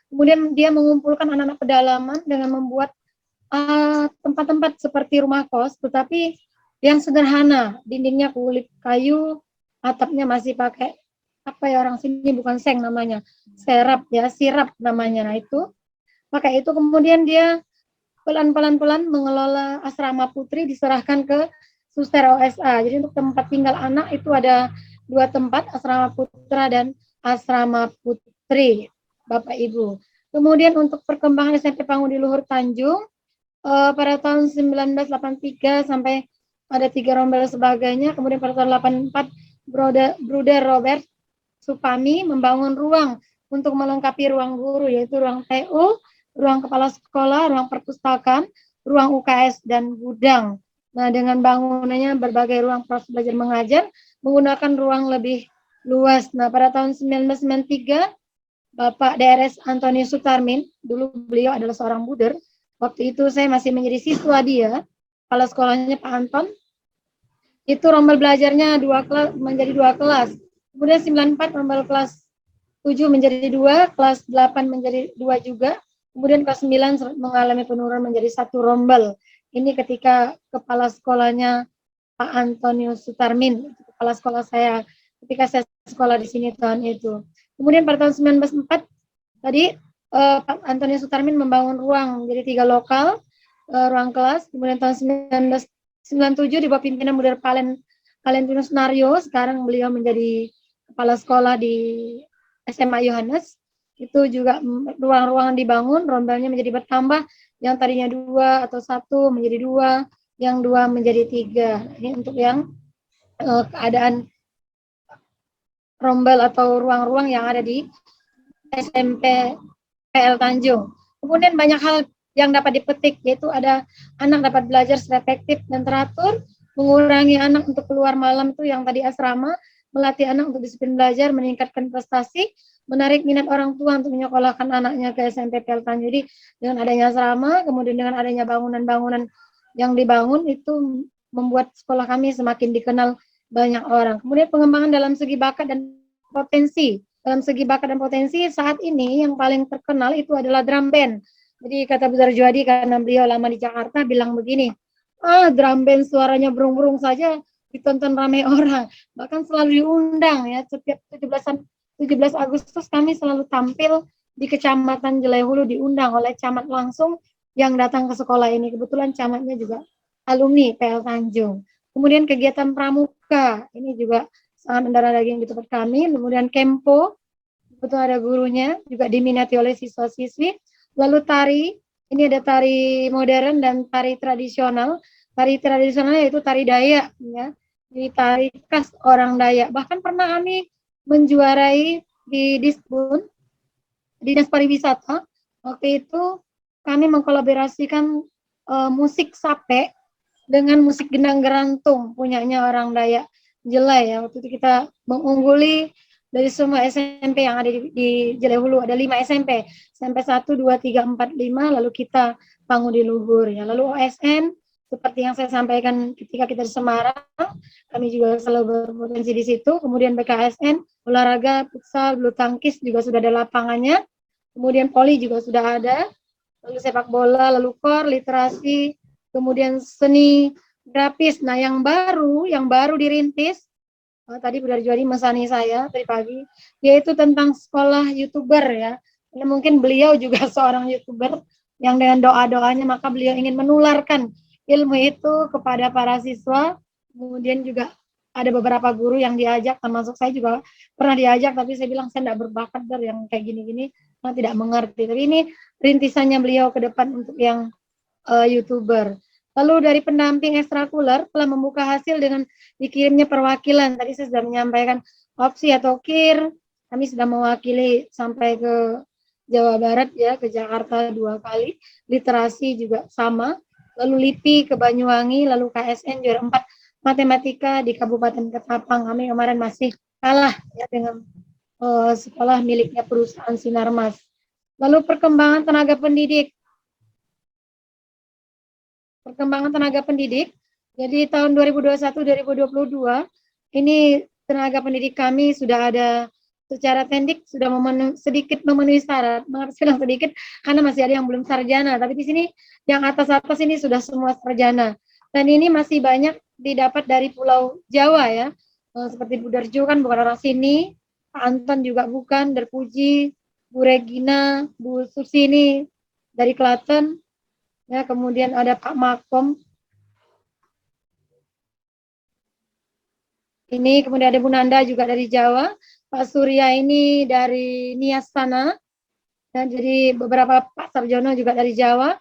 Speaker 4: Kemudian dia mengumpulkan anak-anak pedalaman dengan membuat tempat-tempat seperti rumah kos, tetapi yang sederhana, dindingnya kulit kayu, atapnya masih pakai apa ya, orang sini bukan seng namanya, sirap namanya. Nah, itu pakai itu. Kemudian dia pelan-pelan mengelola asrama putri, diserahkan ke Suster OSA. Jadi untuk tempat tinggal anak itu ada 2 tempat, asrama putra dan asrama putri, Bapak Ibu. Kemudian untuk perkembangan SMP Pangu di Luhur Tanjung, pada tahun 1983 sampai ada 3 rombel sebagainya. Kemudian pada tahun 84, Bruder Robert Supami membangun ruang untuk melengkapi ruang guru, yaitu ruang TU, ruang kepala sekolah, ruang perpustakaan, ruang UKS, dan gudang. Nah, dengan bangunannya berbagai ruang proses belajar mengajar, menggunakan ruang lebih luas. Nah, pada tahun 1993, Bapak DRS Antonius Sutarmin, dulu beliau adalah seorang Buder, waktu itu saya masih menjadi siswa dia, kepala sekolahnya Pak Anton, itu rombel belajarnya menjadi 2 kelas. Kemudian 94 rombel kelas 7 menjadi 2, kelas 8 menjadi 2 juga. Kemudian kelas 9 mengalami penurunan menjadi 1 rombel. Ini ketika kepala sekolahnya Pak Antonius Sutarmin, kepala sekolah saya ketika saya sekolah di sini tahun itu. Kemudian pada tahun 1904 tadi Pak Antoni Sutarmin membangun ruang jadi 3 lokal ruang kelas. Kemudian tahun 1997 di bawah pimpinan Mudir Valentinus Nario, sekarang beliau menjadi kepala sekolah di SMA Yohanes. Itu juga ruang-ruangan dibangun, rombelnya menjadi bertambah, yang tadinya 2 atau 1 menjadi 2, yang 2 menjadi 3. Ini untuk yang keadaan rombel atau ruang-ruang yang ada di SMP PL Tanjung. Kemudian banyak hal yang dapat dipetik, yaitu ada anak dapat belajar secara efektif dan teratur, mengurangi anak untuk keluar malam itu yang tadi asrama, melatih anak untuk disiplin belajar, meningkatkan prestasi, menarik minat orang tua untuk menyekolahkan anaknya ke SMP PL Tanjung. Jadi dengan adanya asrama, kemudian dengan adanya bangunan-bangunan yang dibangun itu membuat sekolah kami semakin dikenal banyak orang. Kemudian pengembangan dalam segi bakat dan potensi. Dalam segi bakat dan potensi saat ini yang paling terkenal itu adalah drum band. Jadi kata Besar Juadi karena beliau lama di Jakarta bilang begini, drum band suaranya burung-burung saja ditonton ramai orang. Bahkan selalu diundang ya, setiap 17 Agustus kami selalu tampil di Kecamatan Jelai Hulu, diundang oleh camat langsung yang datang ke sekolah ini. Kebetulan camatnya juga alumni PL Tanjung. Kemudian kegiatan pramuka, ini juga sangat mendarah daging di tempat kami. Kemudian Kempo, betul ada gurunya, juga diminati oleh siswa-siswi. Lalu tari, ini ada tari modern dan tari tradisional. Tari tradisional yaitu tari Dayak, ya. Ini tari khas orang Dayak. Bahkan pernah kami menjuarai di Disbun, Dinas Pariwisata. Waktu itu kami mengkolaborasikan musik sape dengan musik gendang gerantung punyanya orang Dayak Jelai ya. Waktu itu kita mengungguli dari semua SMP yang ada di Jelai Hulu, ada 5 SMP, SMP 1, 2, 3, 4, 5, lalu kita bangun di luhur ya. Lalu OSN, seperti yang saya sampaikan ketika kita di Semarang, kami juga selalu berpotensi di situ. Kemudian BKSN, olahraga, futsal, bulu tangkis juga sudah ada lapangannya. Kemudian poli juga sudah ada. Lalu sepak bola, lalu KOR, literasi, kemudian seni grafis. Nah, yang baru dirintis, tadi Budar Juadi mesani saya tadi pagi, yaitu tentang sekolah YouTuber ya. Karena mungkin beliau juga seorang YouTuber yang dengan doa-doanya maka beliau ingin menularkan ilmu itu kepada para siswa. Kemudian juga ada beberapa guru yang diajak, termasuk saya juga pernah diajak, tapi saya bilang saya tidak berbakat yang kayak gini-gini, saya tidak mengerti. Tapi ini rintisannya beliau ke depan untuk yang YouTuber. Lalu dari pendamping ekstrakurikuler telah membuka hasil dengan dikirimnya perwakilan. Tadi saya sudah menyampaikan opsi atau KIR. Kami sudah mewakili sampai ke Jawa Barat ya, ke Jakarta 2 kali. Literasi juga sama. Lalu LIPI ke Banyuwangi, lalu KSN juara 4 matematika di Kabupaten Ketapang. Kami kemarin masih kalah ya dengan sekolah miliknya perusahaan Sinarmas. Lalu perkembangan tenaga pendidik. Jadi tahun 2021-2022 ini tenaga pendidik kami sudah ada secara tendik sudah sedikit memenuhi syarat. Mengapa bilang sedikit? Karena masih ada yang belum sarjana. Tapi di sini yang atas-atas ini sudah semua sarjana. Dan ini masih banyak didapat dari Pulau Jawa ya. Seperti Bu Darjo kan bukan orang sini, Pak Anton juga bukan, Darpuji, Bu Regina, Bu Susini dari Klaten. Ya, kemudian ada Pak Makom. Ini kemudian ada Bu Nanda juga dari Jawa. Pak Surya ini dari Nias sana. Dan jadi beberapa Pak Sarjono juga dari Jawa.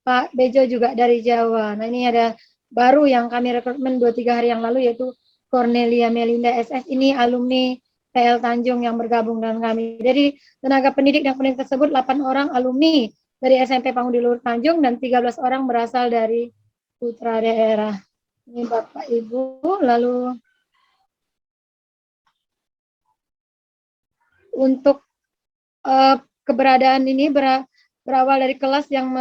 Speaker 4: Pak Bejo juga dari Jawa. Nah, ini ada baru yang kami rekrutmen 2-3 hari yang lalu yaitu Cornelia Melinda SS. Ini alumni PL Tanjung yang bergabung dengan kami. Jadi tenaga pendidik dan pendidik tersebut 8 orang alumni dari SMP Pangudi Luhur Tanjung dan 13 orang berasal dari putra daerah. Ini Bapak Ibu, lalu untuk keberadaan ini berawal dari kelas yang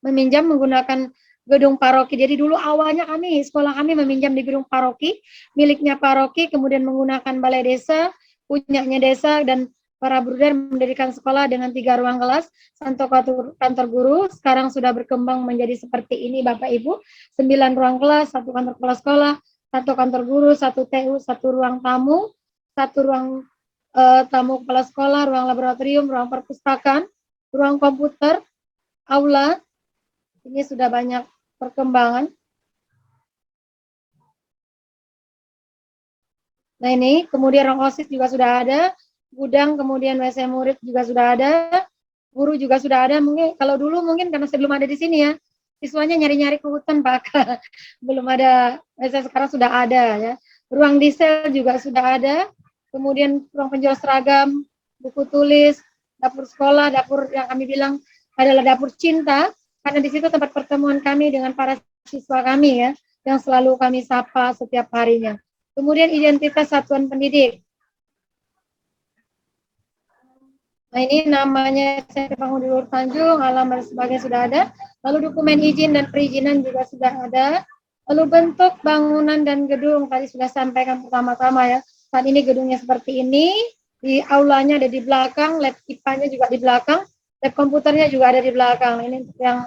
Speaker 4: meminjam menggunakan gedung paroki. Jadi dulu awalnya sekolah kami meminjam di gedung paroki, miliknya paroki, kemudian menggunakan balai desa, punyanya desa, dan para bruder mendirikan sekolah dengan 3 ruang kelas, satu kantor guru, sekarang sudah berkembang menjadi seperti ini Bapak Ibu, 9 ruang kelas, 1 kantor kepala sekolah, 1 kantor guru, 1 TU, 1 ruang tamu, satu ruang tamu kepala sekolah, ruang laboratorium, ruang perpustakaan, ruang komputer, aula. Ini sudah banyak perkembangan. Nah ini, kemudian ruang OSIS juga sudah ada, gudang, kemudian WC murid juga sudah ada, guru juga sudah ada. Mungkin kalau dulu mungkin karena sebelum ada di sini ya, siswanya nyari-nyari ke hutan Pak. Belum ada, WC sekarang sudah ada ya. Ruang diesel juga sudah ada, kemudian ruang penjual seragam, buku tulis, dapur sekolah, dapur yang kami bilang adalah dapur cinta, karena di situ tempat pertemuan kami dengan para siswa kami ya, yang selalu kami sapa setiap harinya. Kemudian identitas satuan pendidik. Nah ini namanya SMP Pangudi Luhur Tanjung, alamat sebagainya sudah ada. Lalu dokumen izin dan perizinan juga sudah ada. Lalu bentuk bangunan dan gedung tadi sudah sampaikan pertama-tama ya. Saat ini gedungnya seperti ini, di aulanya ada di belakang, lab IPA-nya juga di belakang, lab komputernya juga ada di belakang. Ini untuk yang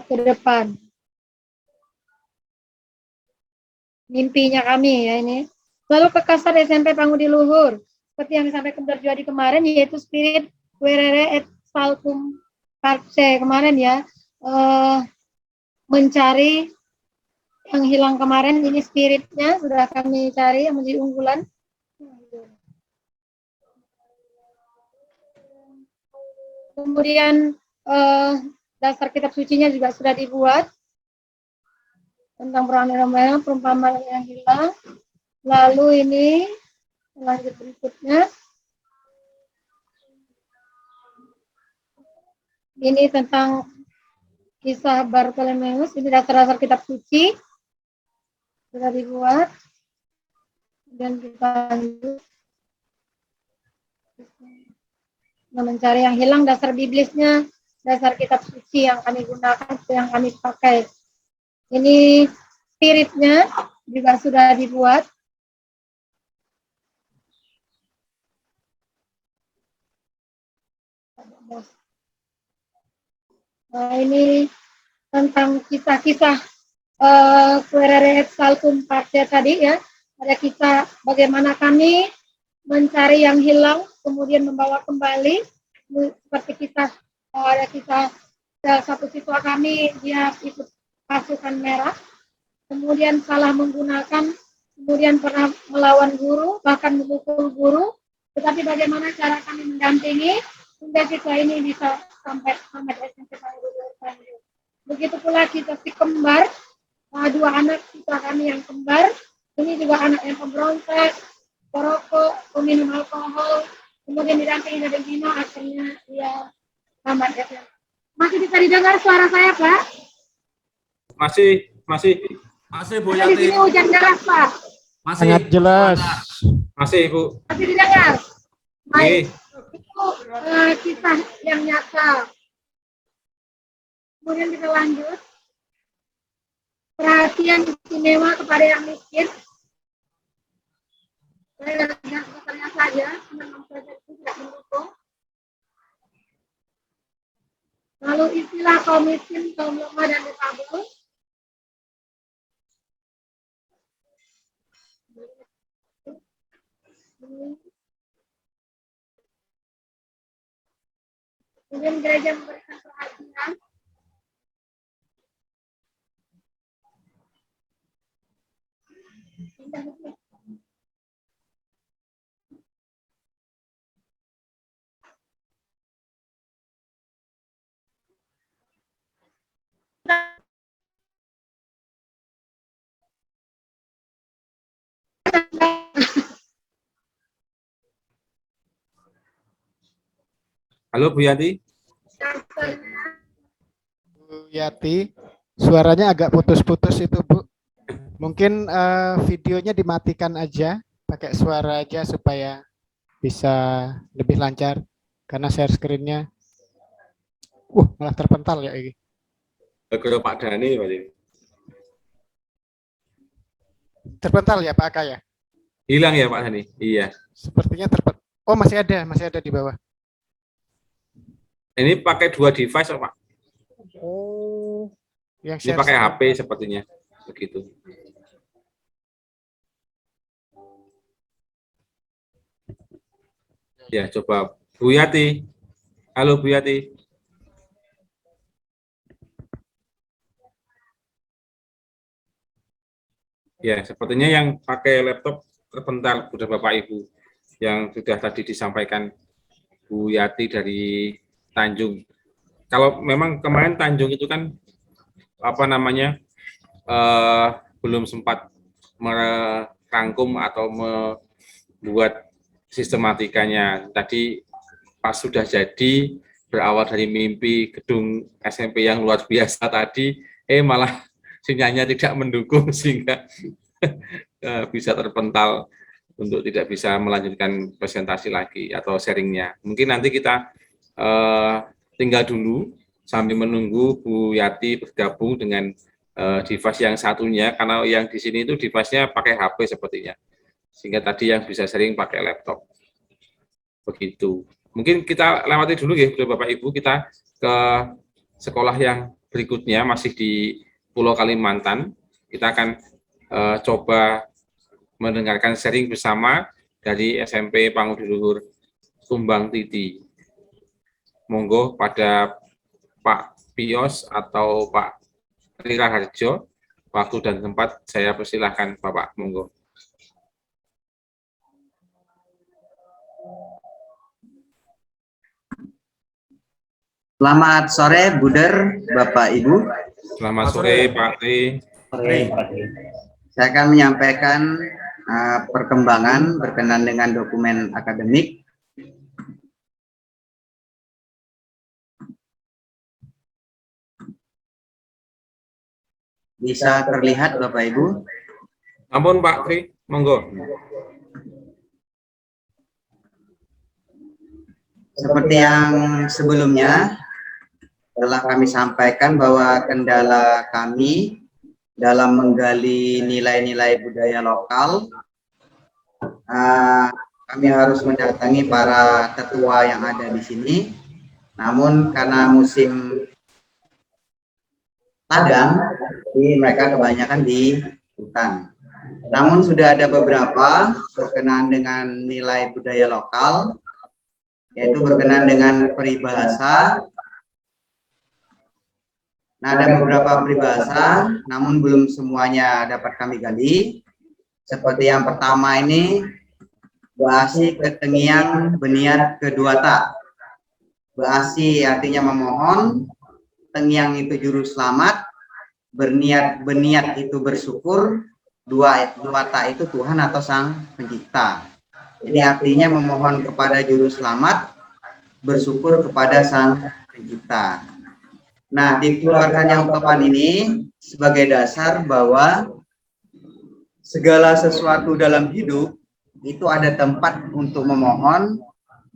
Speaker 4: ke depan. Mimpinya kami ya ini. Lalu kekasar SMP Pangudi Luhur, seperti yang disampaikan Berjuadi kemarin, yaitu spirit Querere et Saltum Parce kemarin ya, mencari yang hilang kemarin. Ini spiritnya sudah kami cari yang menjadi unggulan. Kemudian dasar kitab sucinya juga sudah dibuat tentang perumpamaan yang hilang. Lalu ini lanjut berikutnya. Ini tentang kisah Bartolomeus. Ini dasar-dasar kitab suci sudah dibuat. Dan kita lanjut mencari yang hilang, dasar biblisnya, dasar kitab suci yang kami gunakan, yang kami pakai. Ini spiritnya juga sudah dibuat. Nah, ini tentang kisah-kisah Querere et Saltum Parce tadi ya. Ada kisah bagaimana kami mencari yang hilang, kemudian membawa kembali. Seperti kisah, ada kisah satu siswa kami, dia ikut pasukan merah, kemudian salah menggunakan, kemudian pernah melawan guru, bahkan memukul guru, tetapi bagaimana cara kami mendampingi hingga siswa ini bisa sampai di SMP Pangudi Luhur Tanjung. Begitu pula kita si kembar, dua anak siswa kami yang kembar, ini juga anak yang pemberontak, perokok, peminum alkohol, kemudian didampingi dari Dino, akhirnya dia tamat SMP. Masih bisa didengar suara saya, Pak?
Speaker 2: Masih.
Speaker 7: Masih Bu
Speaker 4: Di
Speaker 7: Yati.
Speaker 4: sini hujan deras, Pak.
Speaker 7: Masih.
Speaker 8: Sangat jelas.
Speaker 2: Masih, Ibu.
Speaker 4: Masih didengar? Baik.
Speaker 2: Oke.
Speaker 4: Itu kisah yang nyata. Kemudian kita lanjut. Perhatian istimewa kepada yang miskin. Saya dengan sebenarnya saja, teman-teman saja itu tidak mendukung. Lalu istilah kaum miskin, kaum lemah, dan difabel. Kemudian gereja memberikan perhatian.
Speaker 2: Halo Bu Yati.
Speaker 8: Bu Yati, suaranya agak putus-putus itu Bu. Mungkin videonya dimatikan aja, pakai suara aja supaya bisa lebih lancar. Karena share screen-nya, malah terpental ya ini.
Speaker 2: Ke Pak Dhani berarti.
Speaker 8: Terpental ya Pak Aka ya?
Speaker 2: Hilang ya Pak Dhani? Iya.
Speaker 8: Sepertinya terpental. Oh masih ada di bawah.
Speaker 2: Ini pakai dua device Pak.
Speaker 8: Oh, yang
Speaker 2: Ini
Speaker 8: share
Speaker 2: pakai
Speaker 8: screen.
Speaker 2: HP sepertinya. Begitu. Ya, coba Bu Yati. Halo Bu Yati. Ya, sepertinya yang pakai laptop terpental, sudah Bapak Ibu, yang sudah tadi disampaikan Bu Yati dari Tanjung. Kalau memang kemarin Tanjung itu kan apa namanya belum sempat merangkum atau membuat sistematikanya. Tadi pas sudah jadi, berawal dari mimpi gedung SMP yang luar biasa tadi, malah sinyalnya tidak mendukung sehingga bisa terpental untuk tidak bisa melanjutkan presentasi lagi atau sharingnya. Mungkin nanti kita tinggal dulu sambil menunggu Bu Yati bergabung dengan device yang satunya, karena yang di sini itu device-nya pakai HP sepertinya, sehingga tadi yang bisa sharing pakai laptop. Begitu. Mungkin kita lewati dulu ya Bapak Ibu, kita ke sekolah yang berikutnya masih di Pulau Kalimantan. Kita akan coba mendengarkan sharing bersama dari SMP Panguduluhur Tumbang Titi. Monggo pada Pak Pios atau Pak Rira Harjo, waktu dan tempat saya persilahkan Bapak, monggo.
Speaker 7: Selamat sore, Buder, Bapak Ibu.
Speaker 2: Selamat sore, Pak Tri.
Speaker 7: Saya akan menyampaikan perkembangan berkenan dengan dokumen akademik. Bisa terlihat, Bapak Ibu?
Speaker 2: Ampun, Pak Tri, monggo.
Speaker 7: Seperti yang sebelumnya, telah kami sampaikan bahwa kendala kami dalam menggali nilai-nilai budaya lokal, kami harus mendatangi para tetua yang ada di sini. Namun karena musim ladang, mereka kebanyakan di hutan. Namun sudah ada beberapa berkenaan dengan nilai budaya lokal, yaitu berkenaan dengan peribahasa. Nah, ada beberapa peribahasa, namun belum semuanya dapat kami gali. Seperti yang pertama ini, Baasi ketengiang beniat kedua tak. Baasi artinya memohon, tengiang itu juru selamat, beniat itu bersyukur, dua tak itu Tuhan atau Sang Pencipta. Jadi artinya memohon kepada juru selamat, bersyukur kepada Sang Pencipta. Nah, dikeluarkannya ungkapan ini sebagai dasar bahwa segala sesuatu dalam hidup itu ada tempat untuk memohon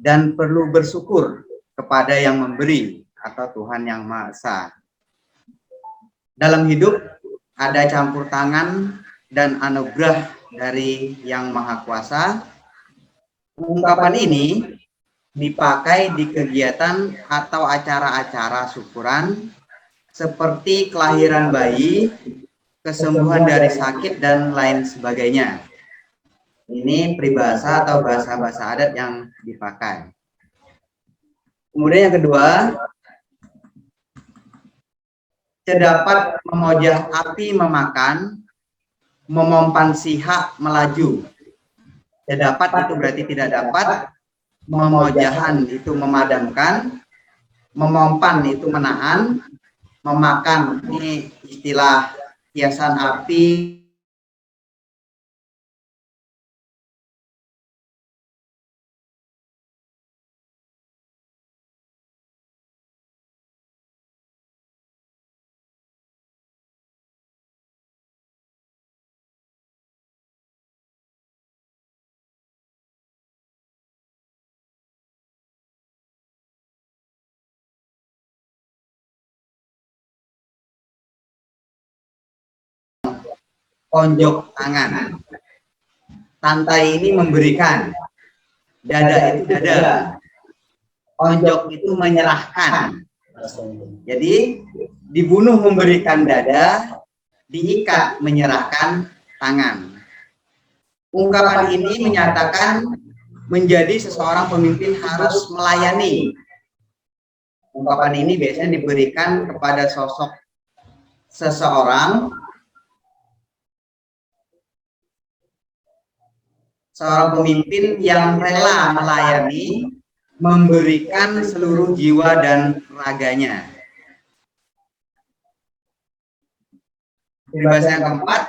Speaker 7: dan perlu bersyukur kepada yang memberi atau Tuhan Yang Maha Esa. Dalam hidup ada campur tangan dan anugerah dari Yang Maha Kuasa. Ungkapan ini dipakai di kegiatan atau acara-acara syukuran seperti kelahiran bayi, kesembuhan dari sakit, dan lain sebagainya. Ini peribahasa atau bahasa-bahasa adat yang dipakai. Kemudian yang kedua, terdapat memojah api memakan, memompan sihak melaju. Terdapat itu berarti tidak dapat, memojahan itu memadamkan, memompan itu menahan, memakan ini istilah hiasan api. Konjok tangan. Tantai ini memberikan, dada itu dada. Konjok itu menyerahkan. Jadi dibunuh memberikan dada, diikat menyerahkan tangan. Ungkapan ini menyatakan menjadi seseorang pemimpin harus melayani. Ungkapan ini biasanya diberikan kepada sosok seorang pemimpin yang rela melayani, memberikan seluruh jiwa dan raganya. Peribahasa yang keempat,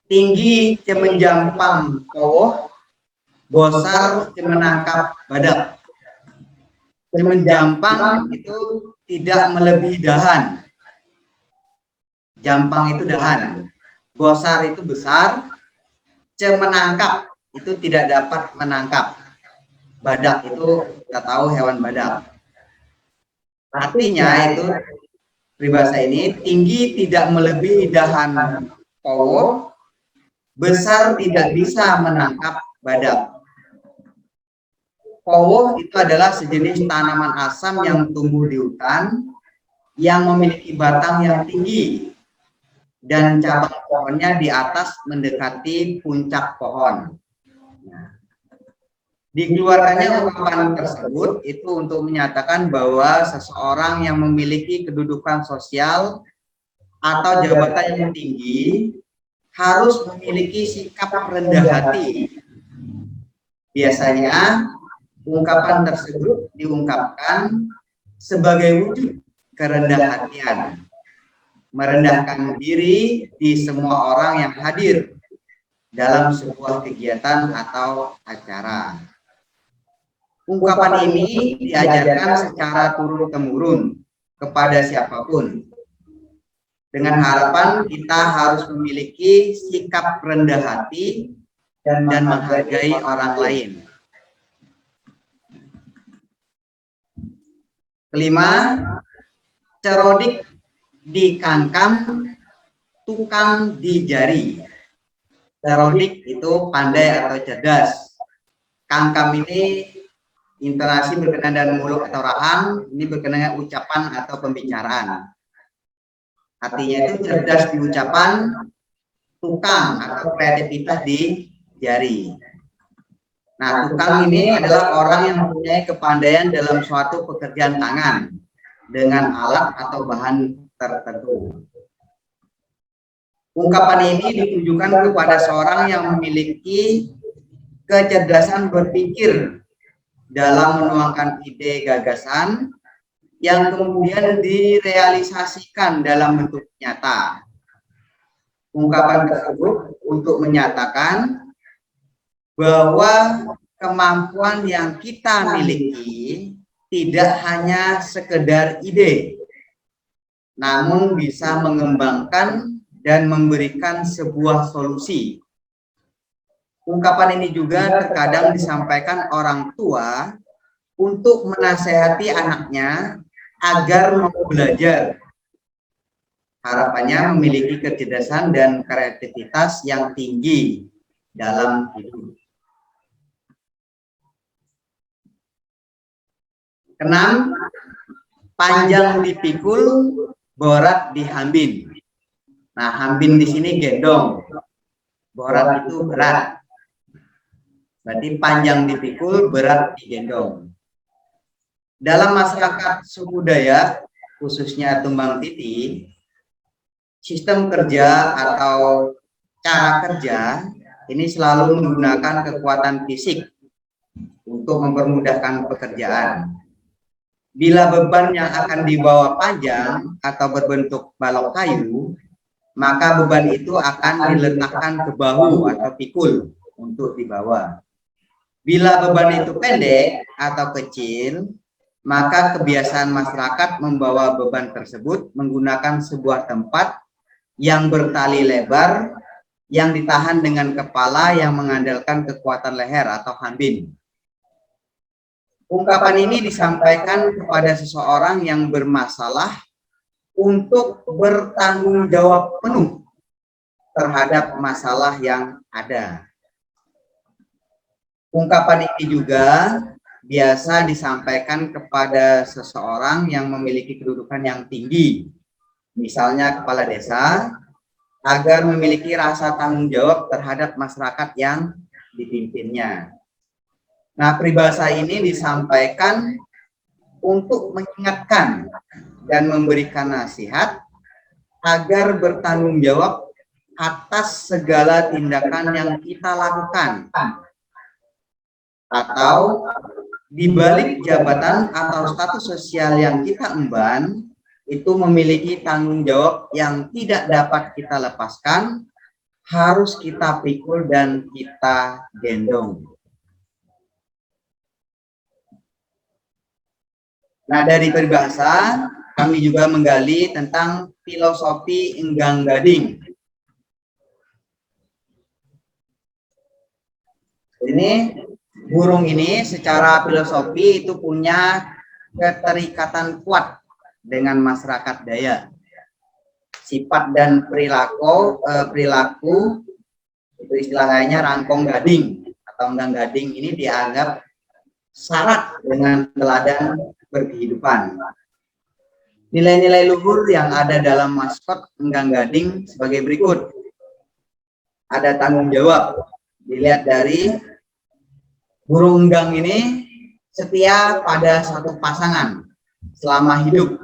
Speaker 7: tinggi cemenjampang kowoh, bosar cemenangkap badak. Cemenjampang itu tidak melebihi dahan. Jampang itu dahan. Bosar itu besar. Cemenangkap itu tidak dapat menangkap. Badak itu kita tahu hewan badak. Artinya itu peribahasa ini, tinggi tidak melebihi dahan kowoh, besar tidak bisa menangkap badak. Kowoh itu adalah sejenis tanaman asam yang tumbuh di hutan, yang memiliki batang yang tinggi dan cabang pohonnya di atas mendekati puncak pohon. Dikeluarkannya ungkapan tersebut itu untuk menyatakan bahwa seseorang yang memiliki kedudukan sosial atau jabatan yang tinggi harus memiliki sikap rendah hati. Biasanya ungkapan tersebut diungkapkan sebagai wujud kerendahan hatian, merendahkan diri di semua orang yang hadir dalam sebuah kegiatan atau acara. Ungkapan ini diajarkan secara turun-temurun kepada siapapun, dengan harapan kita harus memiliki sikap rendah hati dan menghargai orang lain. Kelima, cerodik di kangkam, tukang di jari. Cerodik itu pandai atau cerdas. Kangkam ini intonasi berkenaan dengan mulut atau rahang, ini berkenaan dengan ucapan atau pembicaraan. Artinya itu cerdas di ucapan, tukang atau kreativitas di jari. Nah, tukang ini adalah orang yang mempunyai kepandaian dalam suatu pekerjaan tangan dengan alat atau bahan tertentu. Ungkapan ini ditujukan kepada seorang yang memiliki kecerdasan berpikir dalam menuangkan ide gagasan yang kemudian direalisasikan dalam bentuk nyata. Ungkapan tersebut untuk menyatakan bahwa kemampuan yang kita miliki tidak hanya sekedar ide, namun bisa mengembangkan dan memberikan sebuah solusi. Ungkapan ini juga terkadang disampaikan orang tua untuk menasehati anaknya agar mau belajar. Harapannya memiliki kecerdasan dan kreativitas yang tinggi dalam hidup. Keenam, panjang dipikul, borat dihambin. Nah, hambin di sini gendong, borat itu berat. Berarti panjang dipikul, berat digendong. Dalam masyarakat suku Dayak, khususnya Tumbang Titi, sistem kerja atau cara kerja ini selalu menggunakan kekuatan fisik untuk mempermudahkan pekerjaan. Bila beban yang akan dibawa panjang atau berbentuk balok kayu, maka beban itu akan diletakkan ke bahu atau pikul untuk dibawa. Bila beban itu pendek atau kecil, maka kebiasaan masyarakat membawa beban tersebut menggunakan sebuah tempat yang bertali lebar yang ditahan dengan kepala yang mengandalkan kekuatan leher atau hambin. Ungkapan ini disampaikan kepada seseorang yang bermasalah untuk bertanggung jawab penuh terhadap masalah yang ada. Ungkapan ini juga biasa disampaikan kepada seseorang yang memiliki kedudukan yang tinggi, misalnya kepala desa, agar memiliki rasa tanggung jawab terhadap masyarakat yang dipimpinnya. Nah, peribahasa ini disampaikan untuk mengingatkan dan memberikan nasihat agar bertanggung jawab atas segala tindakan yang kita lakukan, atau di balik jabatan atau status sosial yang kita emban itu memiliki tanggung jawab yang tidak dapat kita lepaskan, harus kita pikul dan kita gendong. Nah, dari peribahasa kami juga menggali tentang filosofi enggang gading. Ini burung ini secara filosofi itu punya keterikatan kuat dengan masyarakat Dayak. Sifat dan perilaku itu istilahnya rangkong gading atau enggang gading ini dianggap syarat dengan teladan berkehidupan. Nilai-nilai luhur yang ada dalam maskot enggang gading sebagai berikut. Ada tanggung jawab. Dilihat dari burung enggang ini setia pada satu pasangan selama hidup.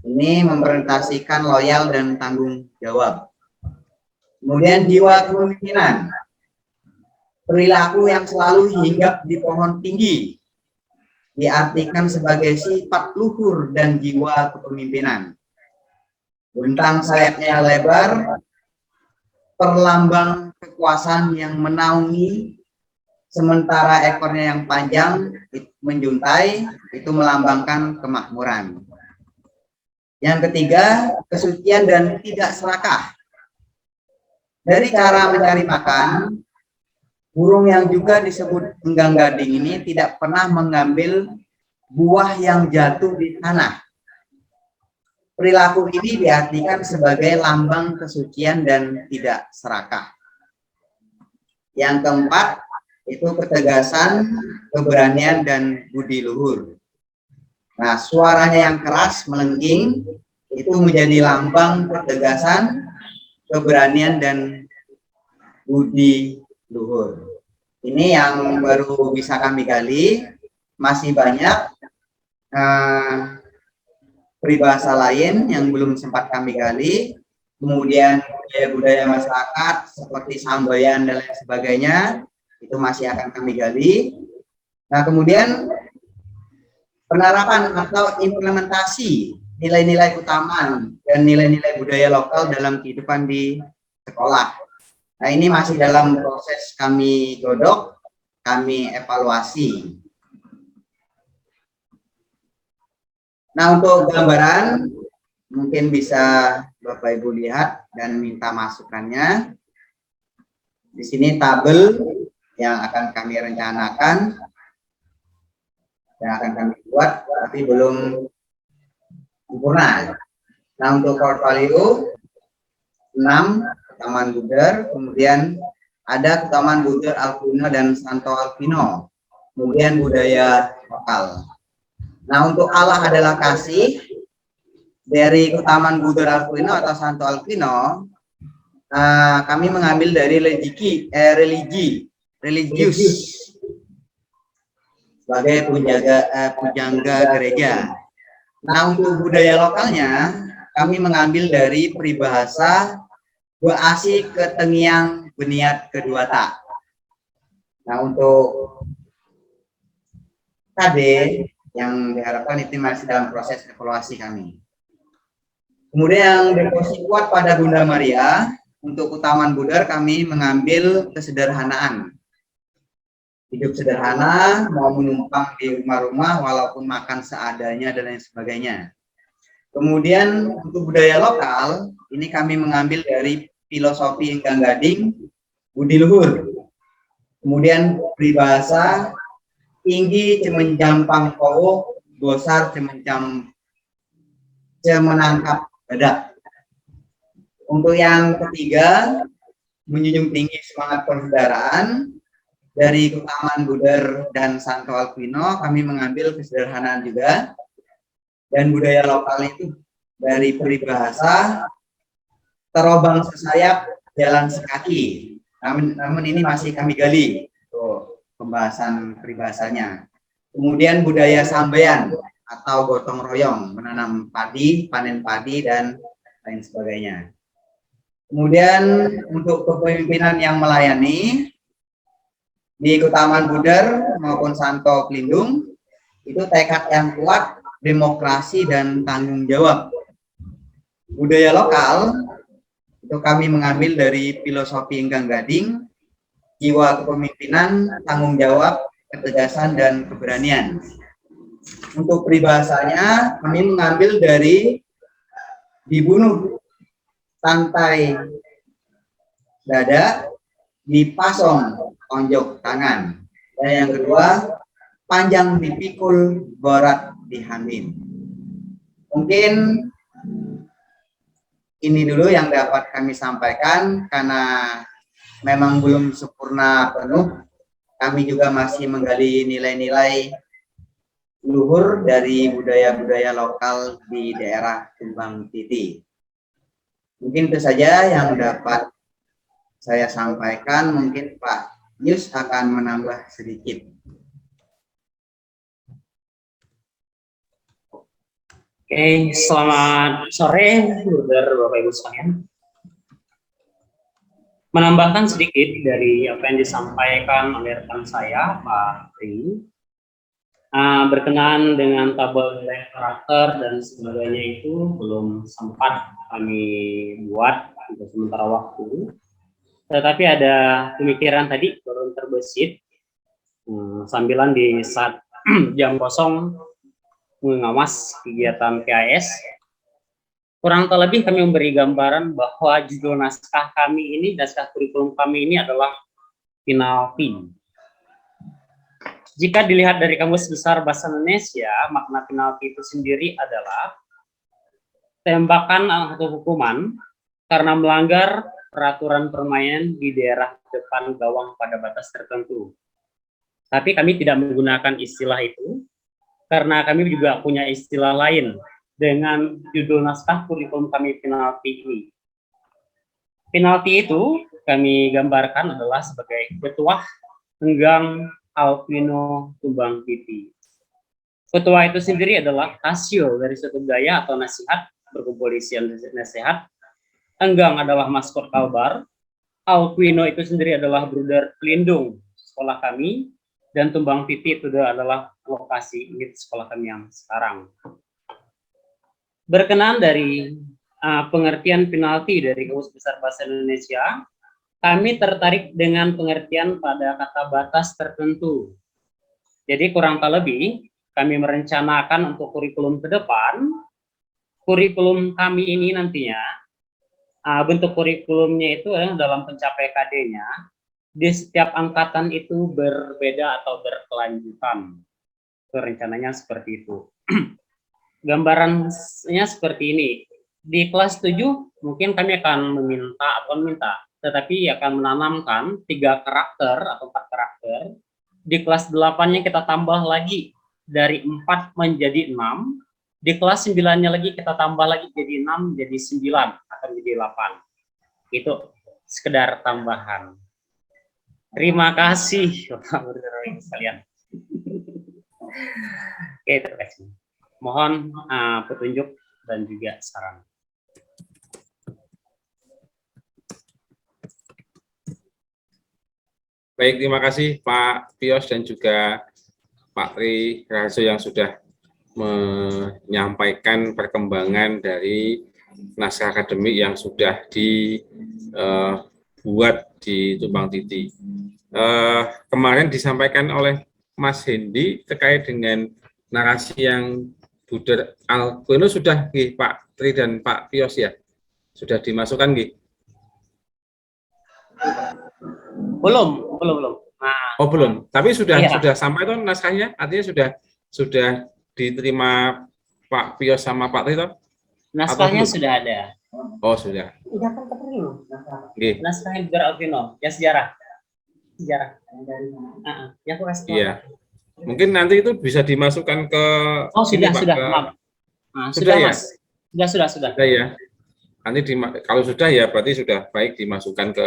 Speaker 7: Ini mempresentasikan loyal dan tanggung jawab. Kemudian jiwa kepemimpinan. Perilaku yang selalu hinggap di pohon tinggi. Diartikan sebagai sifat luhur dan jiwa kepemimpinan. Bentang sayapnya lebar, perlambang kekuasaan yang menaungi, sementara ekornya yang panjang menjuntai, itu melambangkan kemakmuran. Yang ketiga, kesucian dan tidak serakah. Dari cara mencari makan, burung yang juga disebut enggang gading ini tidak pernah mengambil buah yang jatuh di tanah. Perilaku ini diartikan sebagai lambang kesucian dan tidak serakah. Yang keempat, itu ketegasan, keberanian, dan budi luhur. Nah, suaranya yang keras, melengking, itu menjadi lambang ketegasan, keberanian, dan budi luhur. Ini yang baru bisa kami gali. Masih banyak peribahasa lain yang belum sempat kami gali. Kemudian budaya masyarakat seperti sambayan dan lain sebagainya, itu masih akan kami gali. Nah, kemudian penerapan atau implementasi nilai-nilai utama dan nilai-nilai budaya lokal dalam kehidupan di sekolah. Nah, ini masih dalam proses kami godok, kami evaluasi. Nah, untuk gambaran mungkin bisa Bapak Ibu lihat dan minta masukannya. Di sini tabel yang akan kami rencanakan, yang akan kami buat, tapi belum sempurna. Nah, untuk portfolio 6 Ketaman Buder, kemudian ada Ketaman Buder Alpino dan Santo Alpino, kemudian budaya lokal. Nah, untuk Allah adalah kasih, dari Ketaman Buder Alpino atau Santo Alpino, kami mengambil dari religius sebagai pujangga gereja. Nah, untuk budaya lokalnya, kami mengambil dari peribahasa Buasi ketengiang beniat kedua tak. Nah, untuk KD yang diharapkan itu masih dalam proses evaluasi kami. Kemudian yang deposit kuat pada Bunda Maria, untuk Ketaman Buder kami mengambil kesederhanaan. Hidup sederhana, mau menumpang di rumah-rumah walaupun makan seadanya dan lain sebagainya. Kemudian untuk budaya lokal, ini kami mengambil dari filosofi enggang gading, budi luhur. Kemudian peribahasa tinggi cemenjam pangkowo, gosar cemenangkap badak. Untuk yang ketiga, menjunjung tinggi semangat persaudaraan, dari Ketaman Buder dan Santo Alpino kami mengambil kesederhanaan juga. Dan budaya lokal itu dari peribahasa terobang sesayap jalan sekaki. Namun ini masih kami gali. Tuh. pembahasan peribahasanya. Kemudian budaya sambean atau gotong royong, menanam padi, panen padi, dan lain sebagainya. Kemudian untuk kepemimpinan yang melayani, di Keutamaan Buder maupun Santo Pelindung, itu tekad yang kuat, demokrasi, dan tanggung jawab. Budaya lokal, itu kami mengambil dari filosofi Enggang Gading, jiwa kepemimpinan, tanggung jawab, ketegasan, dan keberanian. Untuk peribahasanya, kami mengambil dari dibunuh santai dada, dipasong tonjok tangan. Dan yang kedua, panjang dipikul, berat dihamil. Mungkin ini dulu yang dapat kami sampaikan, karena memang belum sempurna penuh. Kami juga masih menggali nilai-nilai luhur dari budaya-budaya lokal di daerah Tumbang Titi. Mungkin itu saja yang dapat saya sampaikan. Mungkin Pak Yus akan menambah sedikit.
Speaker 9: Oke, selamat sore, Bruder, Bapak Ibu sekalian. Menambahkan sedikit dari apa yang disampaikan oleh rekan saya, Pak Tri, berkenaan dengan tabel nilai karakter dan sebagainya itu belum sempat kami buat untuk sementara waktu. Tetapi ada pemikiran tadi baru terbesit sambilan di saat jam kosong mengawas kegiatan PAS. Kurang lebih kami memberi gambaran bahwa judul naskah kami ini, naskah kurikulum kami ini adalah penalti. Jika dilihat dari Kamus Besar Bahasa Indonesia, makna penalti itu sendiri adalah tembakan atau hukuman karena melanggar peraturan permainan di daerah depan gawang pada batas tertentu. Tapi kami tidak menggunakan istilah itu, karena kami juga punya istilah lain dengan judul naskah kurikulum kami penalti ini. Penalti itu kami gambarkan adalah sebagai petuah enggang Alvino Tumbang Titi. Petuah itu sendiri adalah hasil dari suatu gaya atau nasihat, berkumpul isian nasihat. Enggang adalah maskot Kalbar. Alvino itu sendiri adalah bruder pelindung sekolah kami. Dan Tumbang Titi itu adalah lokasi unit sekolah kami yang sekarang. Berkenaan dari pengertian penalti dari Kamus Besar Bahasa Indonesia, kami tertarik dengan pengertian pada kata batas tertentu. Jadi kurang lebih kami merencanakan untuk kurikulum ke depan, kurikulum kami ini nantinya, bentuk kurikulumnya itu dalam pencapai KD-nya, di setiap angkatan itu berbeda atau berkelanjutan. Itu rencananya seperti itu. Gambarannya seperti ini. Di kelas 7 mungkin kami akan meminta, tetapi akan menanamkan 3 karakter atau 4 karakter. Di kelas 8-nya kita tambah lagi dari 4 menjadi 6. Di kelas 9-nya lagi kita tambah lagi jadi 6, jadi 9 atau jadi 8. Itu sekedar tambahan. Terima kasih Bapak-Ibu sekalian. Oke, terima kasih. Mohon petunjuk dan juga saran.
Speaker 2: Baik, terima kasih Pak Pios dan juga Pak Tri Rahayu yang sudah menyampaikan perkembangan dari naskah akademik yang sudah dibuat di Tumbang Titi. Kemarin disampaikan oleh Mas Hendi terkait dengan narasi yang Buder Alvino sudah Pak Tri dan Pak Pios ya? Sudah dimasukkan nggih?
Speaker 9: Belum. Nah,
Speaker 2: oh belum, tapi sudah
Speaker 9: iya.
Speaker 2: Sudah sampai tuh naskahnya, artinya sudah diterima Pak Pios sama Pak Tri toh?
Speaker 9: Naskahnya sudah ada.
Speaker 2: Oh sudah.
Speaker 9: Udah kan ketemu.
Speaker 2: Naskahnya
Speaker 9: Buder Alvino, ya sejarah. Ya aku kasih.
Speaker 2: Iya. Mungkin nanti itu bisa dimasukkan ke.
Speaker 9: Oh sudah, maaf. Nah, sudah ya? Mas. Sudah.
Speaker 2: Sudah ya. Nanti kalau sudah ya berarti sudah baik dimasukkan ke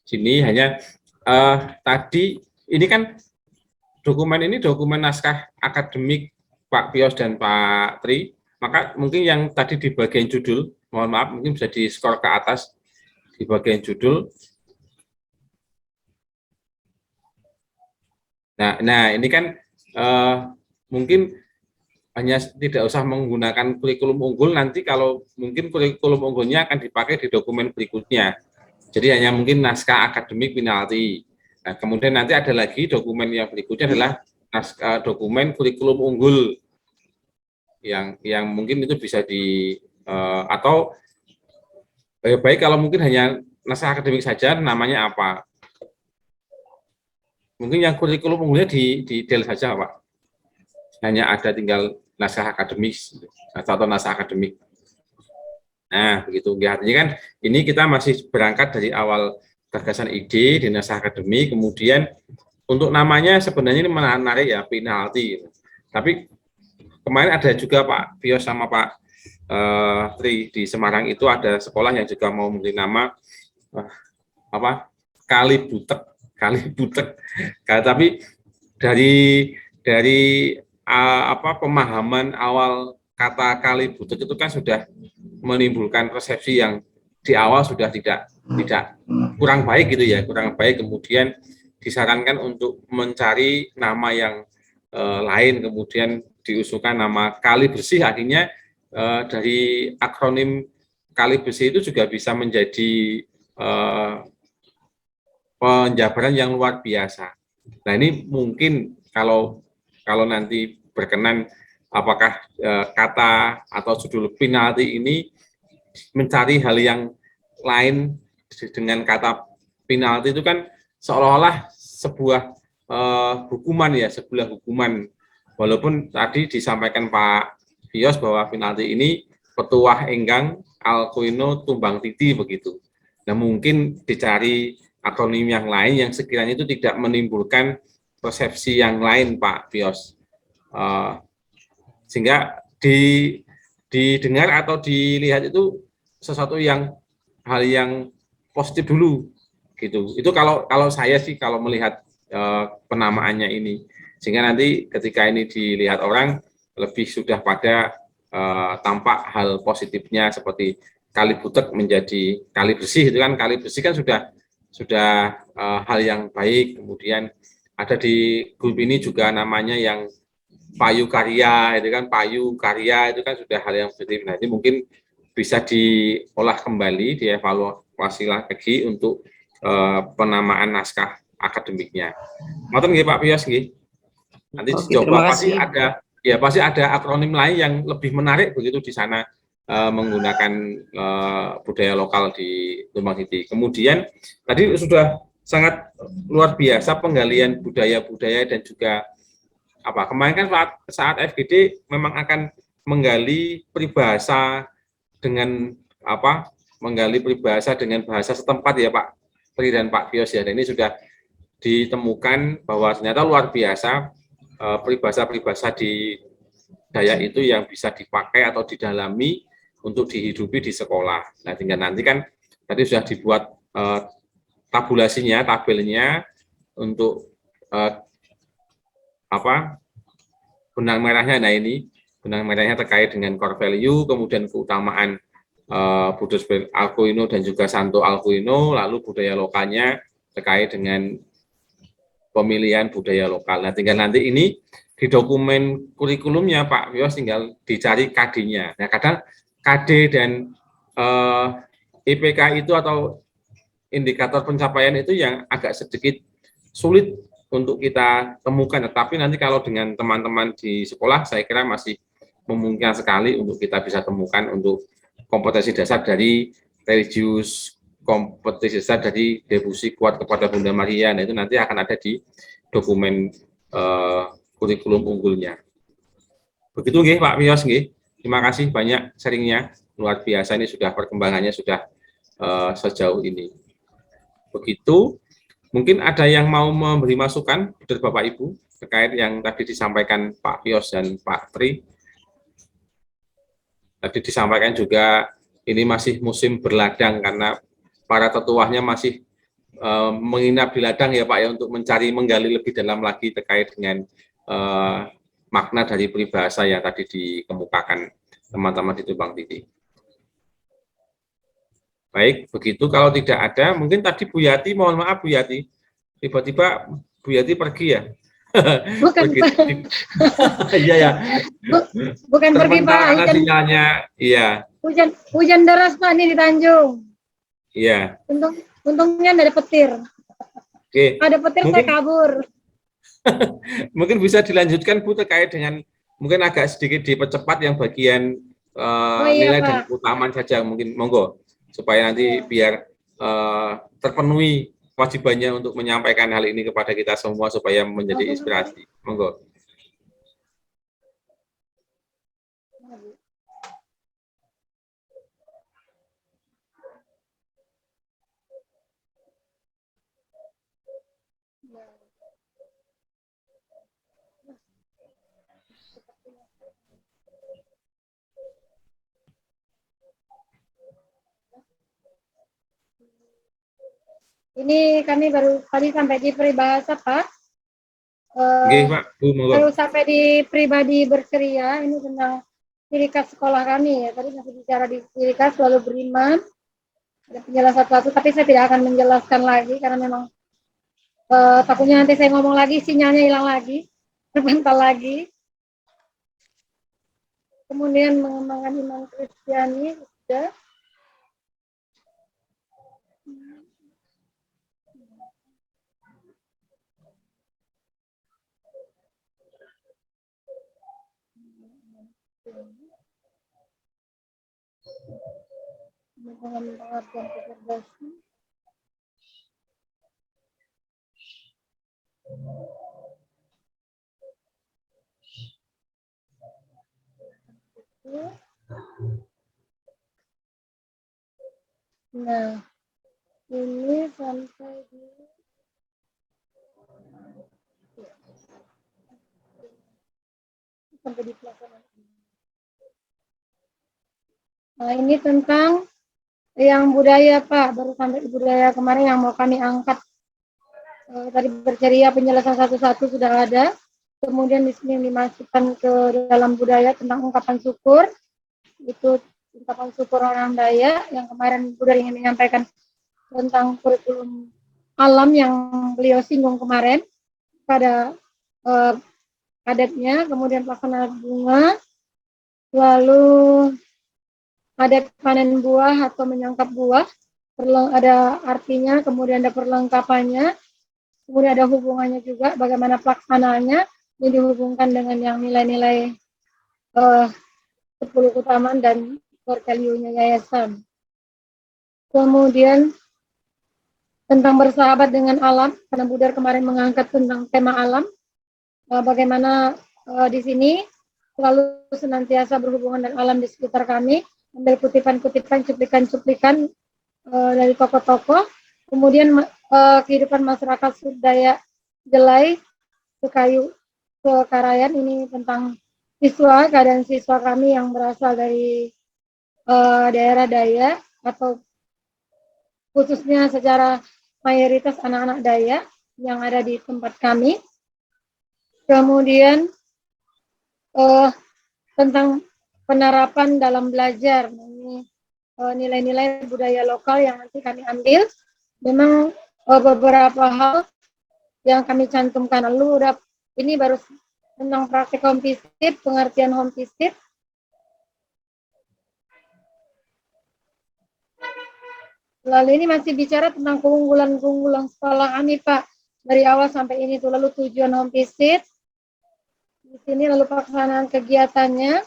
Speaker 2: sini. Hanya tadi ini kan dokumen ini dokumen naskah akademik Pak Pios dan Pak Tri, maka mungkin yang tadi di bagian judul, mohon maaf, mungkin bisa di-scroll ke atas di bagian judul. Nah ini kan mungkin hanya tidak usah menggunakan kurikulum unggul, nanti kalau mungkin kurikulum unggulnya akan dipakai di dokumen berikutnya. Jadi hanya mungkin naskah akademik penalti. Nah, kemudian nanti ada lagi dokumen yang berikutnya adalah naskah dokumen kurikulum unggul yang mungkin itu bisa atau baik kalau mungkin hanya naskah akademik saja, namanya apa? Mungkin yang kurikulum unggulnya di del saja, Pak. Hanya ada tinggal naskah akademis atau naskah akademik. Nah, begitu. Ya, artinya kan ini kita masih berangkat dari awal gagasan ide di naskah akademik, kemudian untuk namanya sebenarnya ini menarik ya, penalti. Tapi kemarin ada juga Pak Pios sama Pak Tri di Semarang itu ada sekolah yang juga mau memberi nama Kali Butek. Tapi dari pemahaman awal kata Kali Butek itu kan sudah menimbulkan persepsi yang di awal sudah tidak kurang baik gitu ya, kurang baik. Kemudian disarankan untuk mencari nama yang lain, kemudian diusulkan nama Kali Bersih. Akhirnya dari akronim Kali Bersih itu juga bisa menjadi penjabaran yang luar biasa. Nah ini mungkin kalau nanti berkenan, apakah kata atau judul penalti ini mencari hal yang lain dengan kata penalti itu kan seolah-olah sebuah hukuman ya, sebuah hukuman. Walaupun tadi disampaikan Pak Pios bahwa penalti ini petuah enggang alkuino tumbang titi begitu. Nah mungkin dicari akronim yang lain yang sekiranya itu tidak menimbulkan persepsi yang lain Pak Pios, sehingga didengar atau dilihat itu sesuatu hal yang positif dulu gitu. Itu kalau saya sih kalau melihat penamaannya ini, sehingga nanti ketika ini dilihat orang lebih sudah pada tampak hal positifnya, seperti Kali Butek menjadi Kali Bersih. Itu kan Kali Bersih kan sudah hal yang baik. Kemudian ada di grup ini juga namanya yang Payu Karya, itu kan Payu Karya itu kan sudah hal yang positif. Nah ini mungkin bisa diolah kembali, dievaluasi lagi untuk penamaan naskah akademiknya. Ngoten nggih Pak Pios nggih. Nanti dicoba pasti ada akronim lain yang lebih menarik begitu di sana, menggunakan budaya lokal di Tumbang Titi. Kemudian tadi sudah sangat luar biasa penggalian budaya-budaya dan juga kemarin kan saat FGD memang akan menggali peribahasa dengan menggali peribahasa dengan bahasa setempat ya Pak Tri dan Pak Pios ya. Dan ini sudah ditemukan bahwa ternyata luar biasa peribahasa-peribahasa di Dayak itu yang bisa dipakai atau didalami untuk dihidupi di sekolah. Nah, tinggal nanti kan tadi sudah dibuat tabulasinya, tabelnya untuk benang merahnya. Nah ini benang merahnya terkait dengan core value, kemudian keutamaan Buddhis Alkuino dan juga Santo Alkuino, lalu budaya lokalnya terkait dengan pemilihan budaya lokal. Nah tinggal nanti ini di dokumen kurikulumnya Pak Pios tinggal dicari KD-nya. Nah kadang KD dan IPK itu atau indikator pencapaian itu yang agak sedikit sulit untuk kita temukan, tetapi nanti kalau dengan teman-teman di sekolah saya kira masih memungkinkan sekali untuk kita bisa temukan untuk kompetensi dasar dari religius, kompetensi dasar dari devosi kuat kepada Bunda Maria. Nah itu nanti akan ada di dokumen kurikulum unggulnya. Begitu nggih Pak Pios nggih. Terima kasih banyak sharingnya, luar biasa ini sudah perkembangannya sudah sejauh ini. Begitu. Mungkin ada yang mau memberi masukan dari Bapak Ibu terkait yang tadi disampaikan Pak Pios dan Pak Tri. Tadi disampaikan juga ini masih musim berladang karena para tetuahnya masih menginap di ladang ya Pak ya, untuk menggali lebih dalam lagi terkait dengan makna dari peribahasa yang tadi dikemukakan teman-teman di Tumpang Tindih. Baik, begitu. Kalau tidak ada, mungkin tadi Bu Yati, mohon maaf Bu Yati, tiba-tiba Bu Yati pergi ya.
Speaker 4: Bukan Pak.
Speaker 2: Iya ya.
Speaker 4: Bukan pergi Pak.
Speaker 2: Karena sinyalnya, iya.
Speaker 4: Hujan deras Pak ini di Tanjung.
Speaker 2: Iya.
Speaker 4: Untungnya ada petir.
Speaker 2: Oke.
Speaker 4: Ada petir mungkin, saya kabur.
Speaker 2: Mungkin bisa dilanjutkan Bu terkait dengan mungkin agak sedikit dipercepat yang bagian nilai dan keutamaan saja, mungkin monggo, supaya nanti biar terpenuhi kewajibannya untuk menyampaikan hal ini kepada kita semua supaya menjadi inspirasi. Monggo.
Speaker 4: Ini kami baru tadi sampai di peribahasa, Pak.
Speaker 2: Pak.
Speaker 4: Baru sampai di pribadi berceria, ini tentang ciri khas sekolah kami ya. Tadi masih bicara di ciri khas selalu beriman. Ada penjelasan satu, tapi saya tidak akan menjelaskan lagi karena memang takutnya nanti saya ngomong lagi sinyalnya hilang lagi, terbental lagi. Kemudian mengembangkan iman Kristiani sudah. Dengan pengertian kecerdasan. Nah, ini sampai di pelaksanaan. Nah, ini tentang yang budaya Pak, baru sampai di budaya kemarin yang mau kami angkat. Tadi berceria penjelasan satu-satu sudah ada. Kemudian di sini dimasukkan ke dalam budaya tentang ungkapan syukur. Itu ungkapan syukur orang Dayak yang kemarin sudah ingin menyampaikan tentang kurikulum alam yang beliau singgung kemarin pada adatnya, kemudian pelaksanaan bunga, lalu adat panen buah atau menyangkap buah, ada artinya, kemudian ada perlengkapannya, kemudian ada hubungannya juga, bagaimana pelaksanaannya, ini dihubungkan dengan yang nilai-nilai 10 keutamaan dan core value-nya yayasan. Kemudian tentang bersahabat dengan alam, karena Budar kemarin mengangkat tentang tema alam, bagaimana di sini selalu senantiasa berhubungan dengan alam di sekitar kami, ambil kutipan-kutipan, cuplikan-cuplikan dari tokoh-tokoh, kemudian kehidupan masyarakat Dayak Jelai, Sekayu, Karayan, ini tentang siswa, keadaan siswa kami yang berasal dari daerah Dayak, atau khususnya secara mayoritas anak-anak Dayak yang ada di tempat kami. Kemudian tentang penerapan dalam belajar, ini nilai-nilai budaya lokal yang nanti kami ambil. Memang beberapa hal yang kami cantumkan. Lalu ini baru tentang praktik home visit, pengertian home visit. Lalu ini masih bicara tentang keunggulan-keunggulan sekolah kami, Pak. Dari awal sampai ini tuh, lalu tujuan home visit. Di sini lalu pelaksanaan kegiatannya.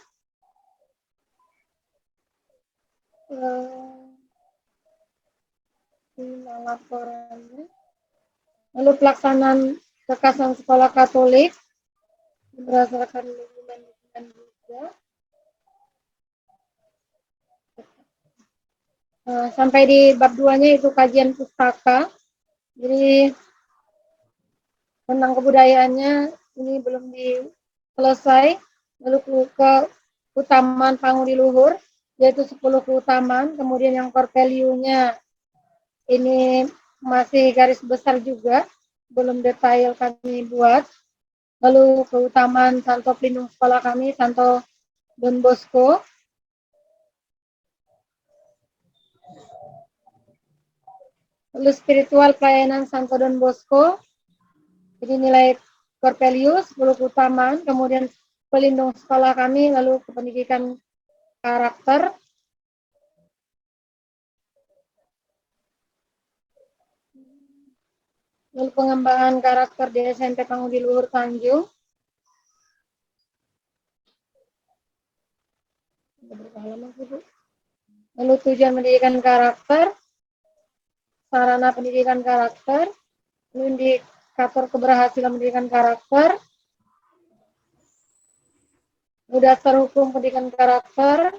Speaker 4: Ini laporannya. Lalu pelaksanaan kekasan sekolah Katolik berdasarkan lingkungan juga. Sampai di bab 2-nya itu kajian pustaka. Jadi tentang kebudayaannya ini belum selesai. Lalu keutamaan pangudi luhur, yaitu 10 keutamaan. Kemudian yang core value-nya ini masih garis besar juga, belum detail kami buat. Lalu keutamaan Santo Pelindung sekolah kami, Santo Don Bosco. Lalu spiritual pelayanan Santo Don Bosco. Jadi nilai Corpelius, 10 keutamaan, kemudian pelindung sekolah kami, lalu pendidikan karakter. Lalu pengembangan karakter di SMP Pangudi Luhur Tanjung. Lalu tujuan pendidikan karakter, sarana pendidikan karakter, lalu indikator keberhasilan pendidikan karakter, lalu dasar hukum pendidikan karakter,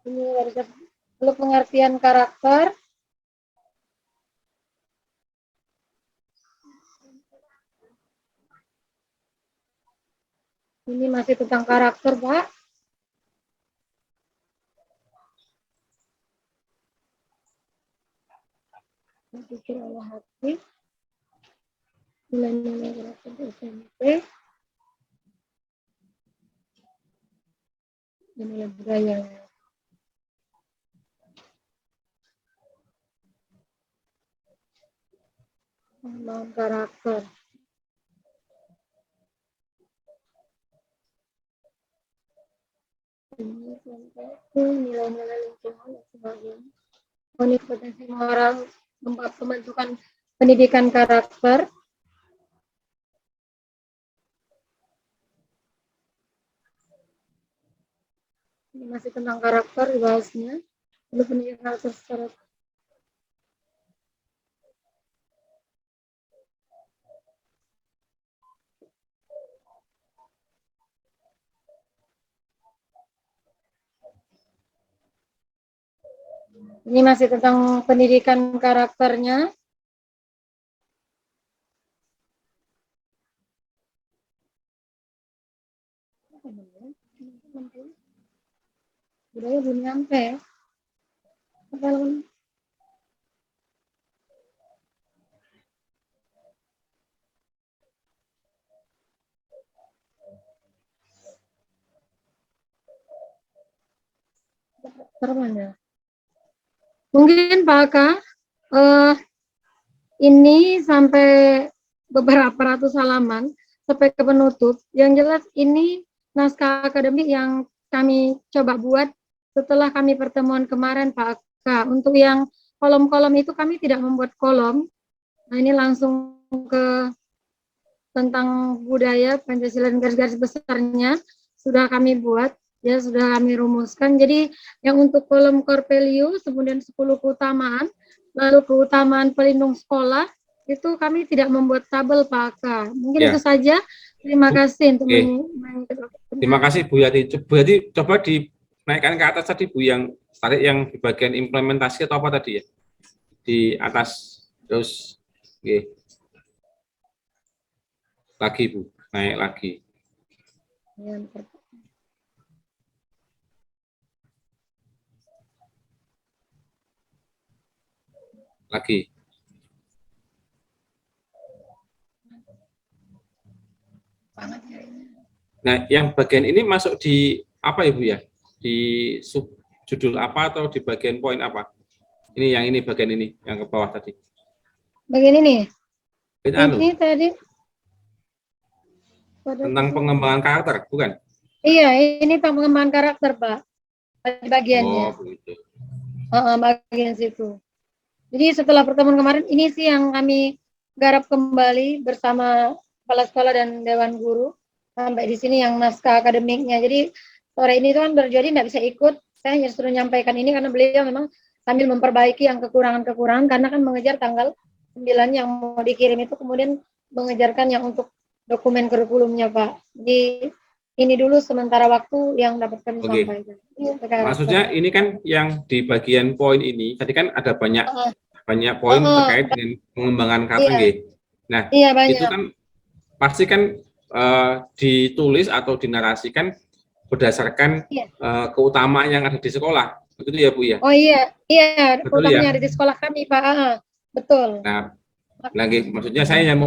Speaker 4: lalu pengertian karakter, ini masih tentang karakter, Pak. Pikir olah hati, nilai-nilai karakter di SMP, dan nilai budaya. Pengembangan karakter. Nilai-nilai lingkungan dan sebagainya. Kompetensi moral, pembentukan pendidikan karakter. Ini masih tentang karakter dibahasnya. Lalu pendidikan karakter secara ini masih tentang pendidikan karakternya. Budaya belum nyampe ya. Termana? Mungkin Pak Aka, ini sampai beberapa ratus halaman sampai ke penutup. Yang jelas ini naskah akademik yang kami coba buat setelah kami pertemuan kemarin Pak Aka. Untuk yang kolom-kolom itu kami tidak membuat kolom. Nah ini langsung ke tentang budaya Pancasila dan garis-garis besarnya sudah kami buat. Ya sudah kami rumuskan. Jadi yang untuk kolom Corpelius, kemudian 10 keutamaan, lalu keutamaan pelindung sekolah, itu kami tidak membuat tabel Pak Aka. Mungkin itu saja. Terima kasih untuk
Speaker 2: Terima kasih Bu Yati. Bu Yati coba dinaikkan ke atas tadi Bu, yang tarik yang di bagian implementasi atau apa tadi ya? Di atas terus. Lagi Bu, naik lagi. Lagi. Nah, yang bagian ini masuk di apa Ibu ya? Di sub judul apa atau di bagian poin apa? Ini yang ini bagian ini yang ke bawah tadi.
Speaker 4: Bagian ini.
Speaker 2: Ini
Speaker 4: tadi.
Speaker 2: Tentang pengembangan karakter, bukan?
Speaker 4: Iya, ini tentang pengembangan karakter, Pak. Bagiannya.
Speaker 2: Oh, begitu.
Speaker 4: Bagian situ. Jadi setelah pertemuan kemarin, ini sih yang kami garap kembali bersama kepala sekolah dan dewan guru. Sampai di sini yang naskah akademiknya. Jadi sore ini tuh kan berjadi tidak bisa ikut. Saya hanya suruh menyampaikan ini karena beliau memang sambil memperbaiki yang kekurangan-kekurangan. Karena kan mengejar tanggal 9 yang mau dikirim itu, kemudian mengejarkan yang untuk dokumen kurikulumnya, Pak. Jadi ini dulu sementara waktu yang dapat kami sampaikan.
Speaker 2: Maksudnya ini kan yang di bagian poin ini, tadi kan ada banyak poin terkait dengan pengembangan karakter. Nah, itu kan pasti kan ditulis atau dinarasikan berdasarkan keutamaan yang ada di sekolah. Betul ya Bu ya?
Speaker 4: Oh iya, keutamaan yang ada di sekolah kami, Pak. Betul.
Speaker 2: Nah, lagi maksudnya saya yang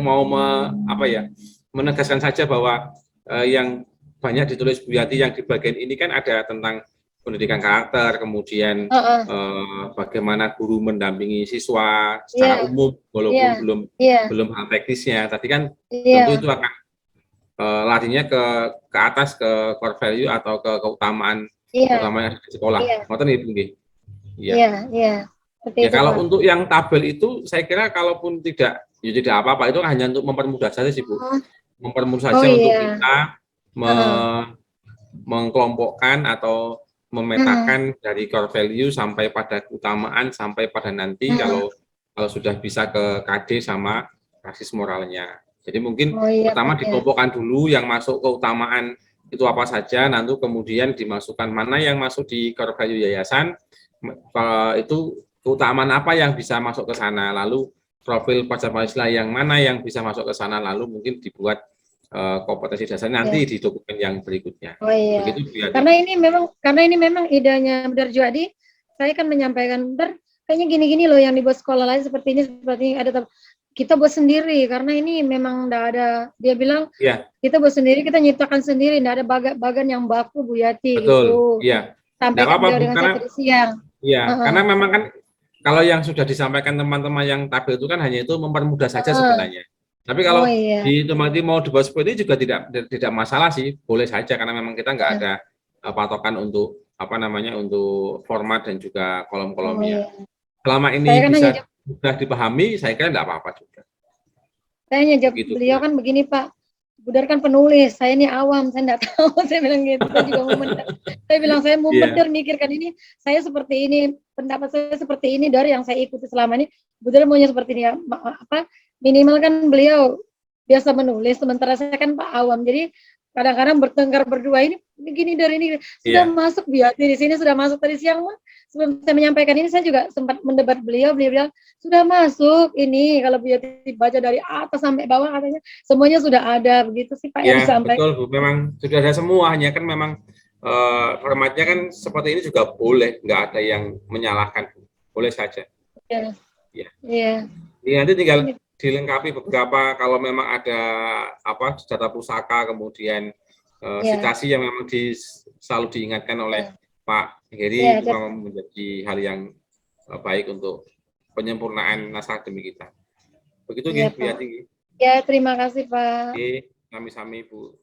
Speaker 2: menegaskan saja bahwa yang banyak ditulis Bu Yati yang di bagian ini kan ada tentang pendidikan karakter, kemudian bagaimana guru mendampingi siswa secara umum walaupun belum hal teknisnya. Tadi kan tentu itu akan larinya ke atas ke core value atau ke keutamaan utamanya di sekolah. Ngoten Ibu nggih.
Speaker 4: Iya.
Speaker 2: Ya kalau untuk yang tabel itu saya kira kalaupun tidak apa-apa, itu hanya untuk mempermudah saja sih Bu. Mempermudah saja untuk kita mengkelompokkan atau memetakan dari core value sampai pada keutamaan sampai pada nanti kalau sudah bisa ke KD sama basis moralnya. Jadi mungkin pertama dikelompokkan dulu yang masuk keutamaan itu apa saja, nanti kemudian dimasukkan mana yang masuk di core value yayasan, itu keutamaan apa yang bisa masuk ke sana, lalu profil pelajar Pancasila yang mana yang bisa masuk ke sana, lalu mungkin dibuat kompetensi dasarnya nanti di dokumen yang berikutnya. Begitu,
Speaker 4: karena ini memang idenya Benar Juwadi, saya kan menyampaikan Benar, kayaknya gini-gini loh yang dibuat sekolah lain seperti ini ada, kita buat sendiri karena ini memang enggak ada, dia bilang kita buat sendiri, kita nyiptakan sendiri, enggak ada bagan yang baku Bu Yati.
Speaker 2: Betul,
Speaker 4: gitu. Sampai dengan saya tadi siang.
Speaker 2: Karena memang kan kalau yang sudah disampaikan teman-teman yang tabel itu kan hanya itu mempermudah saja sebenarnya. Tapi kalau di mau dibuat seperti ini juga tidak masalah sih, boleh saja karena memang kita nggak ada patokan untuk untuk format dan juga kolom-kolomnya. Selama ini bisa sudah dipahami, saya kira nggak apa-apa juga.
Speaker 4: Saya nyajak beliau kan begini Pak, Budar kan penulis, saya ini awam, saya nggak tahu, saya bilang gitu, saya juga mau saya bilang saya mau benar mikirkan ini, saya seperti ini, pendapat saya seperti ini dari yang saya ikuti selama ini, Budar maunya seperti ini, minimal kan beliau biasa menulis, sementara saya kan Pak awam, jadi kadang-kadang bertengkar berdua ini begini dari ini sudah masuk biar di sini sudah masuk tadi siang sebelum saya menyampaikan ini saya juga sempat mendebat beliau bilang sudah masuk ini kalau beliau dibaca dari atas sampai bawah katanya semuanya sudah ada begitu sih Pak yang disampaikan.
Speaker 2: Betul Bu, memang sudah ada semua, hanya kan memang formatnya kan seperti ini juga boleh, nggak ada yang menyalahkan, boleh saja. Iya. Nanti tinggal dilengkapi beberapa kalau memang ada data pusaka, kemudian citasi yang memang selalu diingatkan oleh Pak Heri, itu memang menjadi hal yang baik untuk penyempurnaan naskah akademik kita. Begitu Bu Yati.
Speaker 4: Ya, terima kasih Pak.
Speaker 2: Kami-sami Bu.